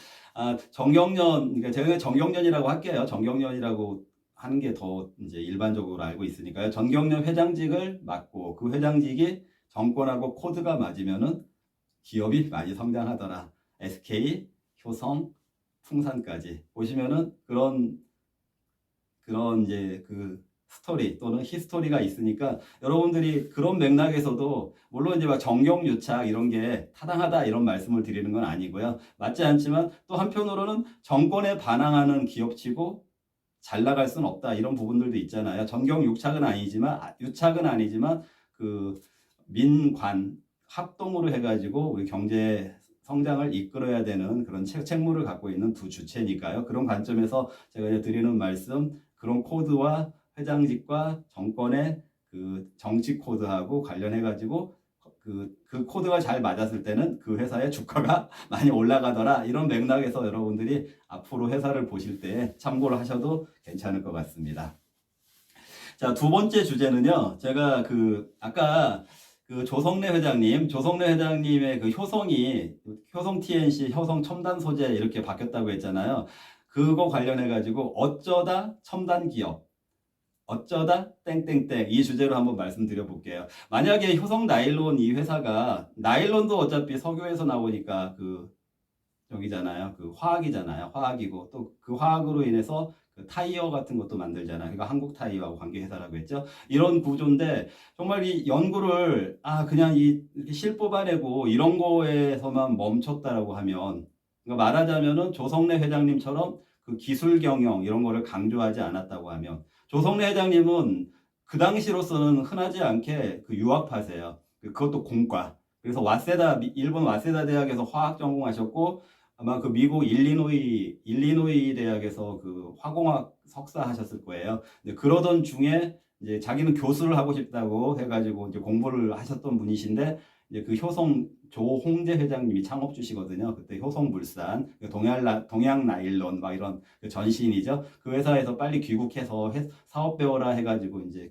정경련 그러니까 제가 정경련이라고 할게요. 정경련이라고 하는 게 더 이제 일반적으로 알고 있으니까요. 정경련 회장직을 맡고 그 회장직이 정권하고 코드가 맞으면은 기업이 많이 성장하더라. SK, 효성, 풍산까지 보시면은 그런 이제 그 스토리 또는 히스토리가 있으니까 여러분들이 그런 맥락에서도 물론 이제 막 정경유착 이런 게 타당하다 이런 말씀을 드리는 건 아니고요. 맞지 않지만 또 한편으로는 정권에 반항하는 기업치고 잘 나갈 수는 없다 이런 부분들도 있잖아요. 정경유착은 아니지만 그 민관 합동으로 해가지고 우리 경제 성장을 이끌어야 되는 그런 책무를 갖고 있는 두 주체니까요. 그런 관점에서 제가 이제 드리는 말씀, 그런 코드와 회장직과 정권의 그 정치 코드하고 관련해가지고 그 코드가 잘 맞았을 때는 그 회사의 주가가 많이 올라가더라. 이런 맥락에서 여러분들이 앞으로 회사를 보실 때 참고를 하셔도 괜찮을 것 같습니다. 자, 두 번째 주제는요. 제가 아까 조성래 회장님의 그 효성 TNC, 효성 첨단 소재 이렇게 바뀌었다고 했잖아요. 그거 관련해가지고 어쩌다 첨단 기업. 어쩌다 땡땡땡 이 주제로 한번 말씀드려 볼게요. 만약에 효성 나일론 이 회사가 나일론도 어차피 석유에서 나오니까 그 여기잖아요. 그 화학이잖아요. 화학이고 또 그 화학으로 인해서 그 타이어 같은 것도 만들잖아요. 그러니까 한국 타이어하고 관계 회사라고 했죠. 이런 구조인데 정말 이 연구를 그냥 이렇게 실 뽑아내고 이런 거에서만 멈췄다라고 하면 그러니까 말하자면은 조성래 회장님처럼 그 기술 경영 이런 거를 강조하지 않았다고 하면 조성래 회장님은 그 당시로서는 흔하지 않게 그 유학파세요. 그것도 공과. 그래서 와세다 일본 와세다 대학에서 화학 전공하셨고 아마 그 미국 일리노이 대학에서 그 화공학 석사 하셨을 거예요. 근데 그러던 중에 이제 자기는 교수를 하고 싶다고 해가지고 이제 공부를 하셨던 분이신데 이제 그 효성 조홍재 회장님이 창업주시거든요. 그때 효성물산, 동양 나일론 막 이런 그 전신이죠. 그 회사에서 빨리 귀국해서 사업 배워라 해가지고 이제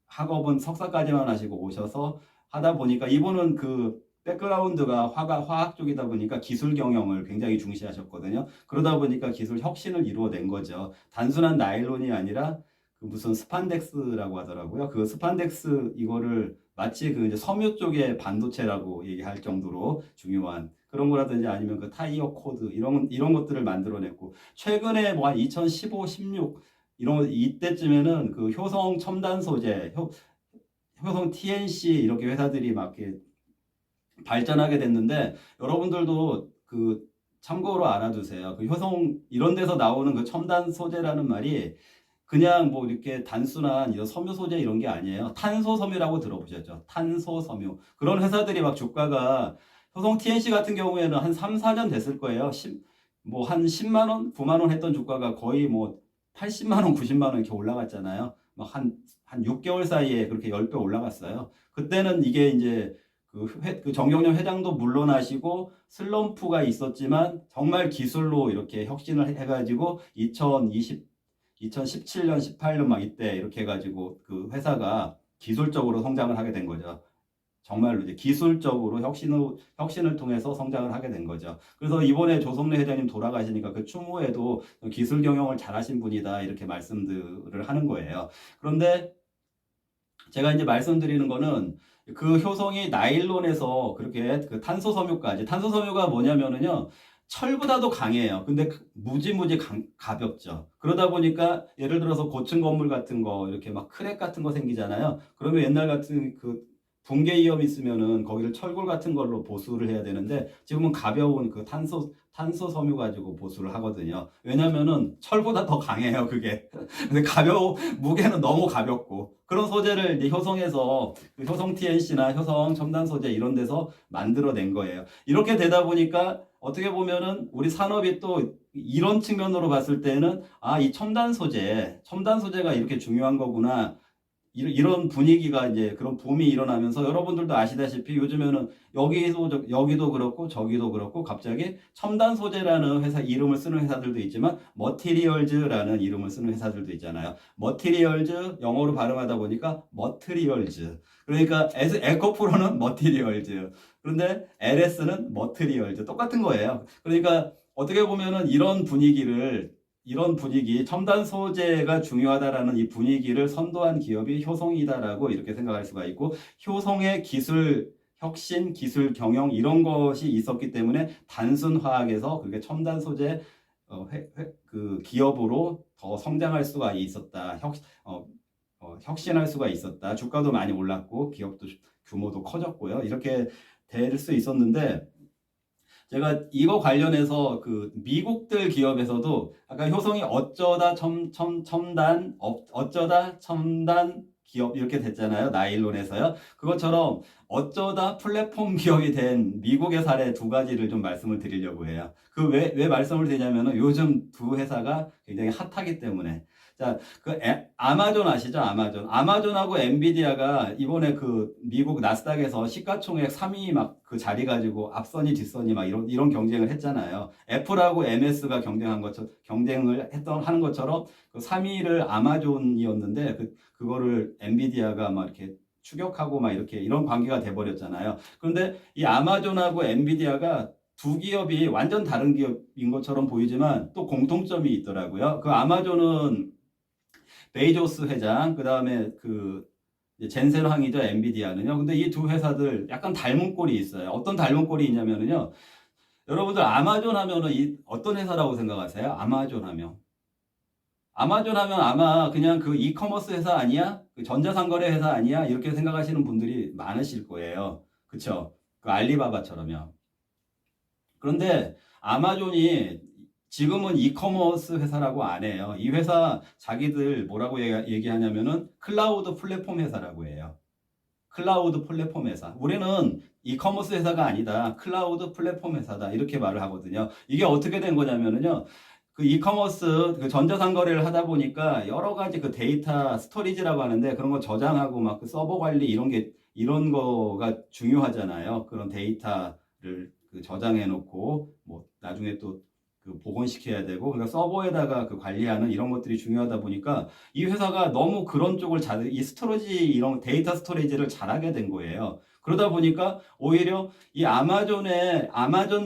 학업은 석사까지만 하시고 오셔서 하다 보니까 이분은 그 백그라운드가 화학 쪽이다 보니까 기술 경영을 굉장히 중시하셨거든요. 그러다 보니까 기술 혁신을 이루어낸 거죠. 단순한 나일론이 아니라 그 무슨 스판덱스라고 하더라고요. 그 스판덱스 이거를 마치 그 이제 섬유 쪽의 반도체라고 얘기할 정도로 중요한 그런 거라든지 아니면 그 타이어 코드 이런 것들을 만들어냈고 최근에 뭐 한 2015, 16 이때쯤에는 그 효성 첨단 소재, 효성 TNC 이렇게 회사들이 막 이렇게 발전하게 됐는데 여러분들도 그 참고로 알아두세요. 그 효성 이런 데서 나오는 그 첨단 소재라는 말이 그냥 뭐 이렇게 단순한 이런 섬유 소재 이런 게 아니에요. 탄소 섬유라고 들어보셨죠? 탄소 섬유. 그런 회사들이 막 주가가 효성 TNC 같은 경우에는 한 3, 4년 됐을 거예요. 뭐 한 10만 원, 9만 원 했던 주가가 거의 뭐 80만 원, 90만 원 이렇게 올라갔잖아요. 막 한 6개월 사이에 그렇게 10배 올라갔어요. 그때는 이게 이제 그 정경련 회장도 물러나시고 슬럼프가 있었지만 정말 기술로 이렇게 혁신을 해가지고 2017년, 18년 막 이때 이렇게 해가지고 그 회사가 기술적으로 성장을 하게 된 거죠. 정말로 이제 기술적으로 혁신을 통해서 성장을 하게 된 거죠. 그래서 이번에 조성래 회장님 돌아가시니까 그 추모에도 기술 경영을 잘하신 분이다 이렇게 말씀들을 하는 거예요. 그런데 제가 이제 말씀드리는 거는 그 효성이 나일론에서 그렇게 그 탄소 섬유까지 탄소 섬유가 뭐냐면은요 철보다도 강해요. 근데 무지무지 가볍죠. 그러다 보니까 예를 들어서 고층 건물 같은 거 이렇게 막 크랙 같은 거 생기잖아요. 그러면 옛날 같은 그 붕괴 위험 있으면은 거기를 철골 같은 걸로 보수를 해야 되는데 지금은 가벼운 그 탄소 섬유 가지고 보수를 하거든요. 왜냐면은 철보다 더 강해요, 그게. 근데 무게는 너무 가볍고 그런 소재를 이제 효성에서 효성 TNC나 효성 첨단 소재 이런 데서 만들어낸 거예요. 이렇게 되다 보니까 어떻게 보면은 우리 산업이 또 이런 측면으로 봤을 때는 이 첨단 소재가 이렇게 중요한 거구나. 이런 분위기가 이제 그런 붐이 일어나면서 여러분들도 아시다시피 요즘에는 여기도 그렇고 저기도 그렇고 갑자기 첨단 소재라는 회사 이름을 쓰는 회사들도 있지만 머티리얼즈라는 이름을 쓰는 회사들도 있잖아요. 머티리얼즈 영어로 발음하다 보니까 머트리얼즈. 그러니까 에코프로는 머티리얼즈. 그런데 LS는 머트리얼즈. 똑같은 거예요. 그러니까 어떻게 보면은 이런 분위기, 첨단 소재가 중요하다라는 이 분위기를 선도한 기업이 효성이다라고 이렇게 생각할 수가 있고, 효성의 기술 혁신, 기술 경영 이런 것이 있었기 때문에 단순 화학에서 그게 첨단 소재 그 기업으로 더 성장할 수가 있었다. 혁신할 수가 있었다. 주가도 많이 올랐고 기업도 규모도 커졌고요. 이렇게 될 수 있었는데 제가 이거 관련해서 그 미국들 기업에서도 아까 효성이 어쩌다 첨단 기업 이렇게 됐잖아요. 나일론에서요. 그것처럼 어쩌다 플랫폼 기업이 된 미국의 사례 두 가지를 좀 말씀을 드리려고 해요. 그 왜 말씀을 드리냐면은 요즘 두 회사가 굉장히 핫하기 때문에. 자, 아마존 아시죠? 아마존하고 엔비디아가 이번에 그 미국 나스닥에서 시가총액 3위 막 그 자리 가지고 앞선이 뒷선이 막 이런 경쟁을 했잖아요. 애플하고 MS가 하는 것처럼 그 3위를 아마존이었는데 그거를 엔비디아가 막 이렇게 추격하고 막 이런 관계가 돼버렸잖아요. 그런데 이 아마존하고 엔비디아가 두 기업이 완전 다른 기업인 것처럼 보이지만 또 공통점이 있더라고요. 그 아마존은 베이조스 회장, 그 다음에 그 젠센 황이죠, 엔비디아는요. 근데 이 두 회사들 약간 닮은 꼴이 있어요. 어떤 닮은 꼴이 있냐면은요. 여러분들 아마존 하면은 어떤 회사라고 생각하세요? 아마존 하면. 아마존 하면 아마 그냥 그 이커머스 회사 아니야? 그 전자상거래 회사 아니야? 이렇게 생각하시는 분들이 많으실 거예요. 그쵸? 그 알리바바처럼요. 그런데 아마존이 지금은 이커머스 회사라고 안 해요. 이 회사 자기들 뭐라고 얘기하냐면은 클라우드 플랫폼 회사라고 해요. 클라우드 플랫폼 회사. 우리는 이커머스 회사가 아니다. 클라우드 플랫폼 회사다. 이렇게 말을 하거든요. 이게 어떻게 된 거냐면은요. 그 이커머스 그 전자상거래를 하다 보니까 여러 가지 그 데이터 스토리지라고 하는데 그런 거 저장하고 막 그 서버 관리 이런 거가 중요하잖아요. 그런 데이터를 그 저장해 놓고 뭐 나중에 또 그 복원시켜야 되고 그러니까 서버에다가 그 관리하는 이런 것들이 중요하다 보니까 이 회사가 너무 그런 쪽을 이 스토리지 이런 데이터 스토리지를 잘하게 된 거예요. 그러다 보니까 오히려 이 아마존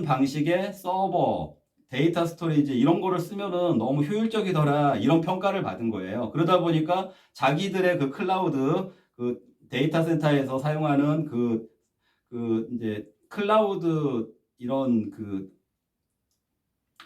방식의 서버 데이터 스토리지 이런 거를 쓰면은 너무 효율적이더라 이런 평가를 받은 거예요. 그러다 보니까 자기들의 그 클라우드 그 데이터 센터에서 사용하는 그 이제 클라우드 이런 그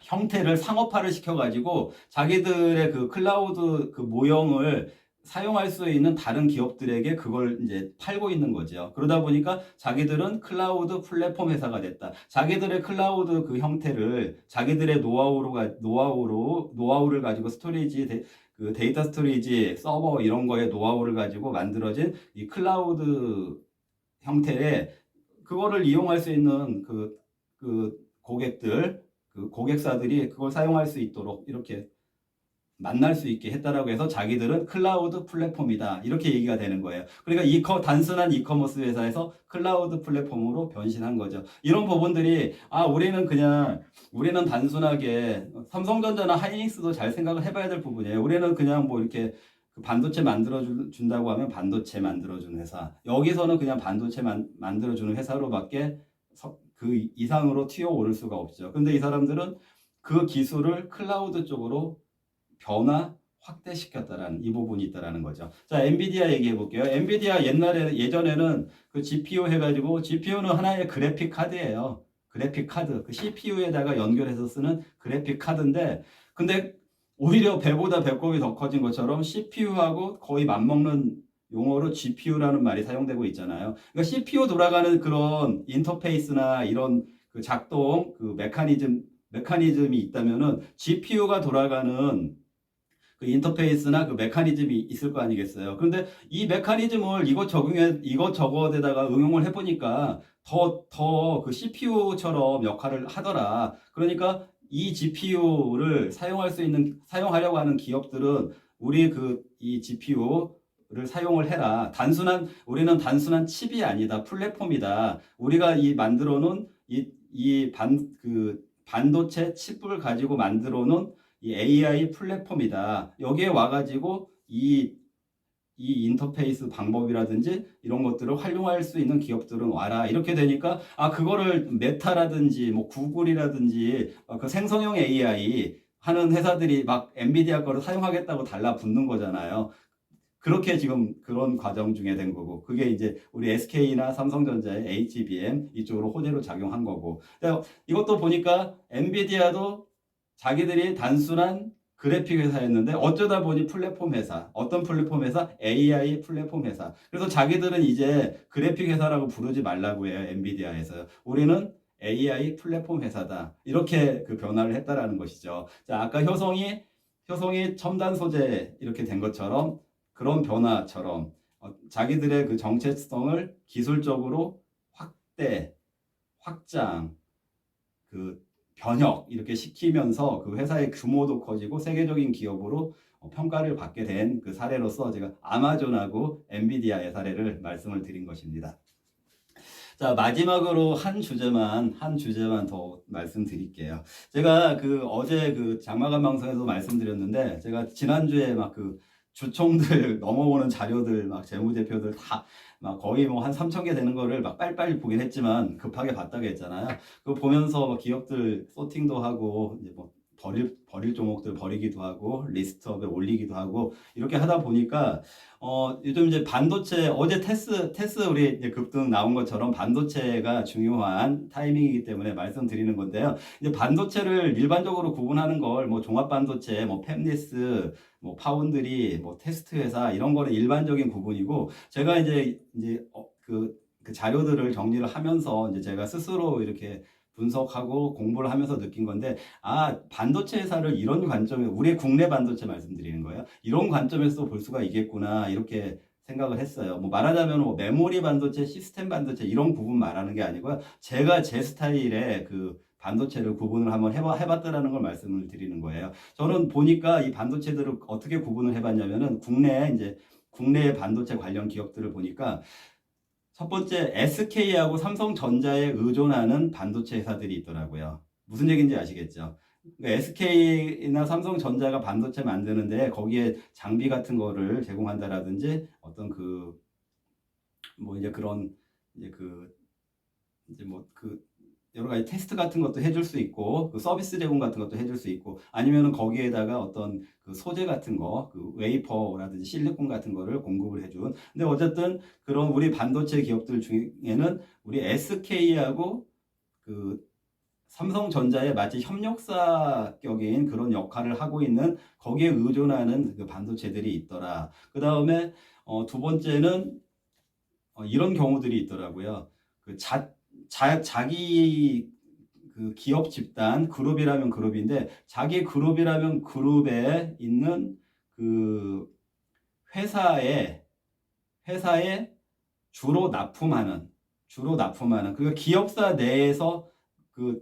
형태를 상업화를 시켜가지고 자기들의 그 클라우드 그 모형을 사용할 수 있는 다른 기업들에게 그걸 이제 팔고 있는 거죠. 그러다 보니까 자기들은 클라우드 플랫폼 회사가 됐다. 자기들의 클라우드 그 형태를 자기들의 노하우를 가지고 그 데이터 스토리지, 서버 이런 거에 노하우를 가지고 만들어진 이 클라우드 형태의 그거를 이용할 수 있는 그 고객들 그 고객사들이 그걸 사용할 수 있도록 이렇게 만날 수 있게 했다라고 해서 자기들은 클라우드 플랫폼이다. 이렇게 얘기가 되는 거예요. 그러니까 단순한 이커머스 회사에서 클라우드 플랫폼으로 변신한 거죠. 이런 부분들이 우리는 단순하게 삼성전자나 하이닉스도 잘 생각을 해봐야 될 부분이에요. 우리는 그냥 뭐 이렇게 그 반도체 만들어준다고 하면 반도체 만들어주는 회사. 여기서는 그냥 반도체 만들어주는 회사로밖에 그 이상으로 튀어오를 수가 없죠. 근데 이 사람들은 그 기술을 클라우드 쪽으로 변화 확대시켰다라는 이 부분이 있다라는 거죠. 자, 엔비디아 얘기해 볼게요. 엔비디아 예전에는 그 GPU 해가지고 GPU는 하나의 그래픽 카드예요. 그래픽 카드. 그 CPU에다가 연결해서 쓰는 그래픽 카드인데, 근데 오히려 배보다 배꼽이 더 커진 것처럼 CPU하고 거의 맞먹는 용어로 GPU라는 말이 사용되고 있잖아요. 그러니까 CPU 돌아가는 그런 인터페이스나 이런 그 작동, 그 메커니즘이 있다면은 GPU가 돌아가는 그 인터페이스나 그 메커니즘이 있을 거 아니겠어요. 그런데 이 메커니즘을 이것저것에다가 응용을 해보니까 더 그 CPU처럼 역할을 하더라. 그러니까 이 GPU를 사용하려고 하는 기업들은 이 GPU를 사용을 해라. 우리는 단순한 칩이 아니다. 플랫폼이다. 우리가 만들어 놓은 반도체 칩을 가지고 만들어 놓은 이 AI 플랫폼이다. 여기에 와가지고 이 인터페이스 방법이라든지 이런 것들을 활용할 수 있는 기업들은 와라. 이렇게 되니까 그거를 메타라든지 뭐 구글이라든지 그 생성형 AI 하는 회사들이 막 엔비디아 거를 사용하겠다고 달라붙는 거잖아요. 그렇게 지금 그런 과정 중에 된 거고 그게 이제 우리 SK나 삼성전자의 HBM 이쪽으로 호재로 작용한 거고 이것도 보니까 엔비디아도 자기들이 단순한 그래픽 회사였는데 어쩌다 보니 플랫폼 회사. 어떤 플랫폼 회사? AI 플랫폼 회사. 그래서 자기들은 이제 그래픽 회사라고 부르지 말라고 해요. 엔비디아에서. 우리는 AI 플랫폼 회사다. 이렇게 그 변화를 했다라는 것이죠. 자, 아까 효성이 첨단 소재 이렇게 된 것처럼 그런 변화처럼 자기들의 그 정체성을 기술적으로 확장, 변혁 이렇게 시키면서 그 회사의 규모도 커지고 세계적인 기업으로 평가를 받게 된 그 사례로서 제가 아마존하고 엔비디아의 사례를 말씀을 드린 것입니다. 자, 마지막으로 한 주제만 더 말씀드릴게요. 제가 어제 장마감 방송에서 말씀드렸는데 제가 지난주에 막 주총들 넘어오는 자료들 막 재무제표들 다 막 거의 뭐 한 3,000개 되는 거를 막 빨리빨리 보긴 했지만 급하게 봤다고 했잖아요. 그거 보면서 막 기업들 소팅도 하고 이제 뭐 버릴 종목들 버리기도 하고 리스트업에 올리기도 하고 이렇게 하다 보니까 요즘 이제 반도체 어제 테스 우리 이제 급등 나온 것처럼 반도체가 중요한 타이밍이기 때문에 말씀드리는 건데요. 이제 반도체를 일반적으로 구분하는 걸 뭐 종합 반도체, 뭐 팹리스, 뭐 파운드리, 뭐 테스트 회사 이런 거는 일반적인 구분이고 제가 이제 그 자료들을 정리를 하면서 이제 제가 스스로 이렇게 분석하고 공부를 하면서 느낀 건데, 반도체 회사를 이런 관점에, 우리 국내 반도체 말씀드리는 거예요. 이런 관점에서 볼 수가 있겠구나, 이렇게 생각을 했어요. 뭐 말하자면 뭐 메모리 반도체, 시스템 반도체 이런 구분 말하는 게 아니고요. 제가 제 스타일의 그 반도체를 구분을 한번 해봤다라는 걸 말씀을 드리는 거예요. 저는 보니까 이 반도체들을 어떻게 구분을 해봤냐면은 국내 반도체 관련 기업들을 보니까 첫 번째 SK하고 삼성전자에 의존하는 반도체 회사들이 있더라고요. 무슨 얘기인지 아시겠죠? SK나 삼성전자가 반도체 만드는데 거기에 장비 같은 거를 제공한다라든지 어떤 뭐 이제 그런 여러 가지 테스트 같은 것도 해줄 수 있고 그 서비스 제공 같은 것도 해줄 수 있고 아니면은 거기에다가 어떤 그 소재 같은 거, 그 웨이퍼라든지 실리콘 같은 거를 공급을 해준. 근데 어쨌든 그런 우리 반도체 기업들 중에는 우리 SK하고 그 삼성전자의 마치 협력사격인 그런 역할을 하고 있는 거기에 의존하는 그 반도체들이 있더라. 그 다음에 두 번째는 이런 경우들이 있더라고요. 자기 그 기업 집단 그룹이라면 그룹인데 자기 그룹이라면 그룹에 있는 그 회사에 주로 납품하는 그리고 기업사 내에서 그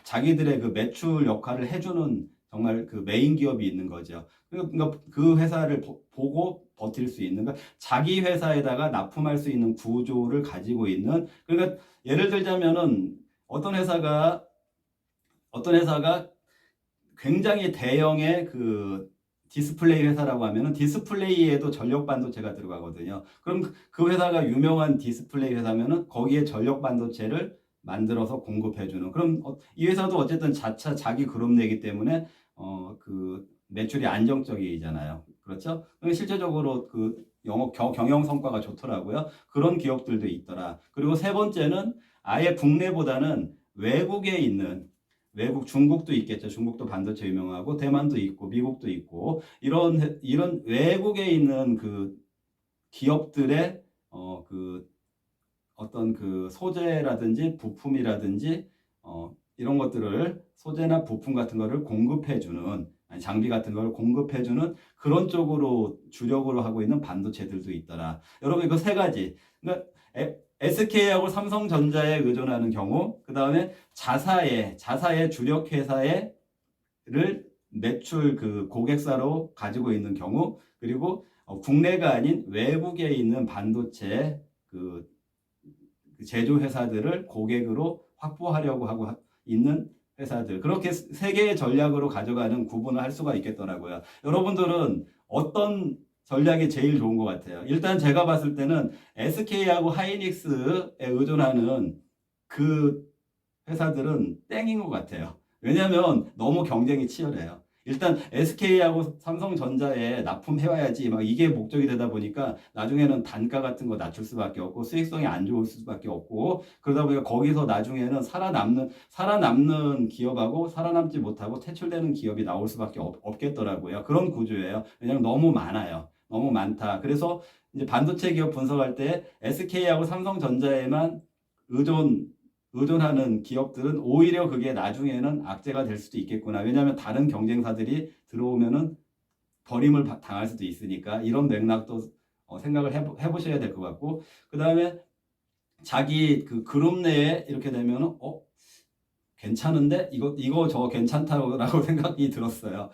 자기들의 그 매출 역할을 해주는 정말 그 메인 기업이 있는 거죠. 그러니까 그 회사를 보고 버틸 수 있는, 그러니까 자기 회사에다가 납품할 수 있는 구조를 가지고 있는. 그러니까 예를 들자면은 어떤 회사가 굉장히 대형의 그 디스플레이 회사라고 하면은 디스플레이에도 전력 반도체가 들어가거든요. 그럼 그 회사가 유명한 디스플레이 회사면은 거기에 전력 반도체를 만들어서 공급해주는. 그럼 이 회사도 어쨌든 자기 그룹 내기 때문에 그 매출이 안정적이잖아요. 그렇죠? 실제적으로 그 경영 성과가 좋더라고요. 그런 기업들도 있더라. 그리고 세 번째는 아예 국내보다는 외국에 있는, 외국 중국도 있겠죠. 중국도 반도체 유명하고 대만도 있고 미국도 있고 이런 외국에 있는 그 기업들의 그 어떤 그 소재라든지 부품이라든지 이런 것들을 소재나 부품 같은 거를 공급해주는, 장비 같은 걸 공급해주는 그런 쪽으로 주력으로 하고 있는 반도체들도 있더라. 여러분 이거 세 가지. 그러니까 SK하고 삼성전자에 의존하는 경우, 그 다음에 자사의 주력 회사를 매출 그 고객사로 가지고 있는 경우, 그리고 국내가 아닌 외국에 있는 반도체 그 제조 회사들을 고객으로 확보하려고 하고 있는 회사들, 그렇게 세 개의 전략으로 가져가는 구분을 할 수가 있겠더라고요. 여러분들은 어떤 전략이 제일 좋은 것 같아요? 일단 제가 봤을 때는 SK하고 하이닉스에 의존하는 그 회사들은 땡인 것 같아요. 왜냐하면 너무 경쟁이 치열해요. 일단 SK하고 삼성전자에 납품해와야지 막 이게 목적이 되다 보니까 나중에는 단가 같은 거 낮출 수밖에 없고 수익성이 안 좋을 수밖에 없고, 그러다 보니까 거기서 나중에는 살아남는 기업하고 살아남지 못하고 퇴출되는 기업이 나올 수밖에 없겠더라고요. 그런 구조예요. 왜냐하면 너무 많아요. 너무 많다. 그래서 이제 반도체 기업 분석할 때 SK하고 삼성전자에만 의존하는 기업들은 오히려 그게 나중에는 악재가 될 수도 있겠구나. 왜냐하면 다른 경쟁사들이 들어오면은 버림을 당할 수도 있으니까 이런 맥락도 생각을 해보셔야 될 것 같고, 그 다음에 자기 그 그룹 내에 이렇게 되면은 괜찮은데 이거 저 괜찮다라고 생각이 들었어요.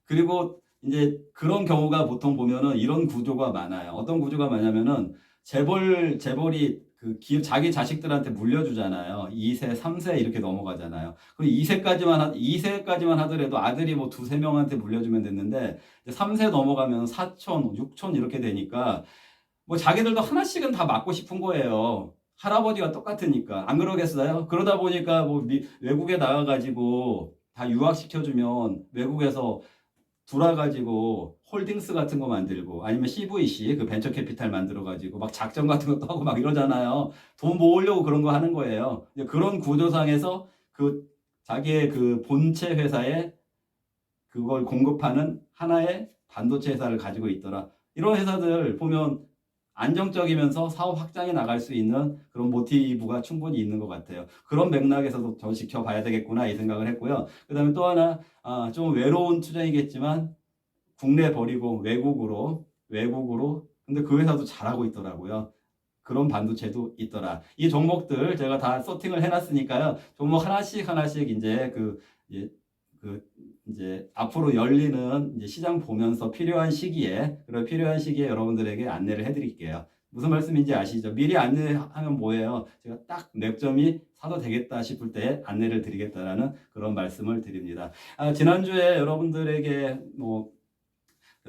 그리고 이제 그런 경우가 보통 보면은 이런 구조가 많아요. 어떤 구조가 많냐면은 재벌이 자기 자식들한테 물려주잖아요. 2세, 3세 이렇게 넘어가잖아요. 그럼 2세까지만 하더라도 아들이 뭐 두세 명한테 물려주면 됐는데 3세 넘어가면 4촌, 6촌 이렇게 되니까 뭐 자기들도 하나씩은 다 맡고 싶은 거예요. 할아버지가 똑같으니까. 안 그러겠어요? 그러다 보니까 뭐 외국에 나가가지고 다 유학시켜주면 외국에서 돌아가지고 홀딩스 같은 거 만들고 아니면 CVC 그 벤처 캐피탈 만들어가지고 막 작전 같은 것도 하고 막 이러잖아요. 돈 모으려고 그런 거 하는 거예요. 그런 구조상에서 그 자기의 그 본체 회사에 그걸 공급하는 하나의 반도체 회사를 가지고 있더라. 이런 회사들 보면 안정적이면서 사업 확장해 나갈 수 있는 그런 모티브가 충분히 있는 것 같아요. 그런 맥락에서도 더 지켜봐야 되겠구나 이 생각을 했고요. 그 다음에 또 하나 좀 외로운 투자이겠지만 국내 버리고 외국으로 근데 그 회사도 잘하고 있더라고요. 그런 반도체도 있더라. 이 종목들 제가 다 서팅을 해놨으니까요. 종목 하나씩 이제 앞으로 열리는 이제 시장 보면서 필요한 시기에 여러분들에게 안내를 해드릴게요. 무슨 말씀인지 아시죠? 미리 안내하면 뭐예요? 제가 딱 맥점이 사도 되겠다 싶을 때 안내를 드리겠다라는 그런 말씀을 드립니다. 지난주에 여러분들에게 뭐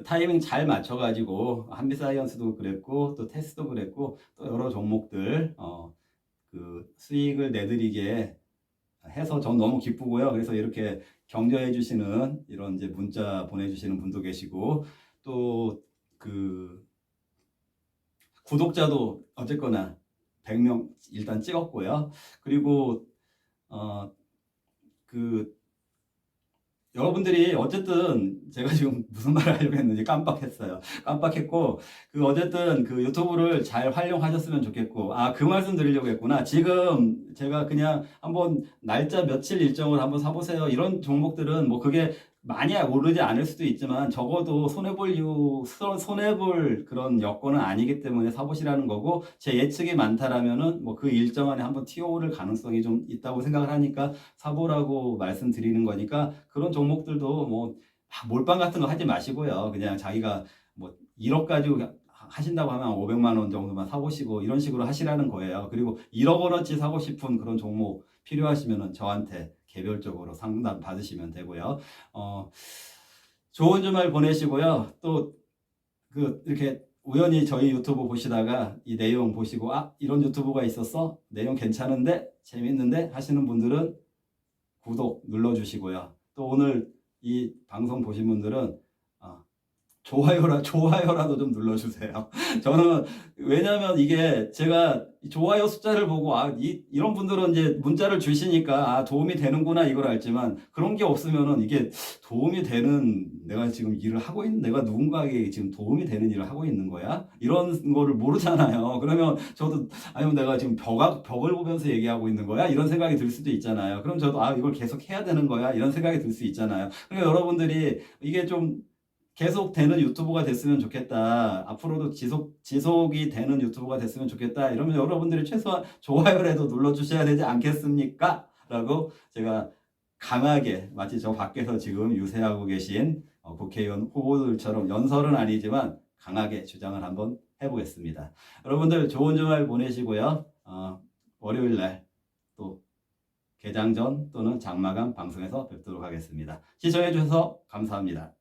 타이밍 잘 맞춰가지고 한비사이언스도 그랬고 또 테스도 그랬고 또 여러 종목들 그 수익을 내드리게 해서 전 너무 기쁘고요. 그래서 이렇게 격려해 주시는 이런 이제 문자 보내주시는 분도 계시고 또 그 구독자도 어쨌거나 100명 일단 찍었고요. 그리고 그 여러분들이 어쨌든 제가 지금 무슨 말을 하려고 했는지 깜빡했고 그 어쨌든 그 유튜브를 잘 활용하셨으면 좋겠고 그 말씀 드리려고 했구나. 지금 제가 그냥 한번 날짜 며칠 일정을 한번 사보세요. 이런 종목들은 뭐 그게 많이 오르지 않을 수도 있지만 적어도 손해볼 그런 여건은 아니기 때문에 사보시라는 거고 제 예측이 많다라면은 뭐 그 일정 안에 한번 튀어오를 가능성이 좀 있다고 생각을 하니까 사보라고 말씀드리는 거니까 그런 종목들도 뭐 몰빵 같은 거 하지 마시고요. 그냥 자기가 뭐 1억 가지고 하신다고 하면 500만 원 정도만 사보시고 이런 식으로 하시라는 거예요. 그리고 1억 원어치 사고 싶은 그런 종목 필요하시면은 저한테 개별적으로 상담 받으시면 되고요. 좋은 주말 보내시고요. 또 이렇게 우연히 저희 유튜브 보시다가 이 내용 보시고 이런 유튜브가 있었어? 내용 괜찮은데? 재밌는데? 하시는 분들은 구독 눌러주시고요. 또 오늘 이 방송 보신 분들은 좋아요라도 좀 눌러주세요. 저는 왜냐면 이게 제가 좋아요 숫자를 보고 이런 분들은 이제 문자를 주시니까 도움이 되는구나 이걸 알지만 그런 게 없으면은 이게 도움이 되는 내가 지금 일을 하고 있는 내가 누군가에게 지금 도움이 되는 일을 하고 있는 거야? 이런 거를 모르잖아요. 그러면 저도 아니면 내가 지금 벽을 보면서 얘기하고 있는 거야? 이런 생각이 들 수도 있잖아요. 그럼 저도 이걸 계속 해야 되는 거야? 이런 생각이 들 수 있잖아요. 그러니까 여러분들이 이게 좀 계속 되는 유튜브가 됐으면 좋겠다. 앞으로도 지속이 되는 유튜브가 됐으면 좋겠다. 이러면 여러분들이 최소한 좋아요라도 눌러주셔야 되지 않겠습니까? 라고 제가 강하게 마치 저 밖에서 지금 유세하고 계신 국회의원 후보들처럼 연설은 아니지만 강하게 주장을 한번 해보겠습니다. 여러분들 좋은 주말 보내시고요. 월요일 날 또 개장 전 또는 장마감 방송에서 뵙도록 하겠습니다. 시청해 주셔서 감사합니다.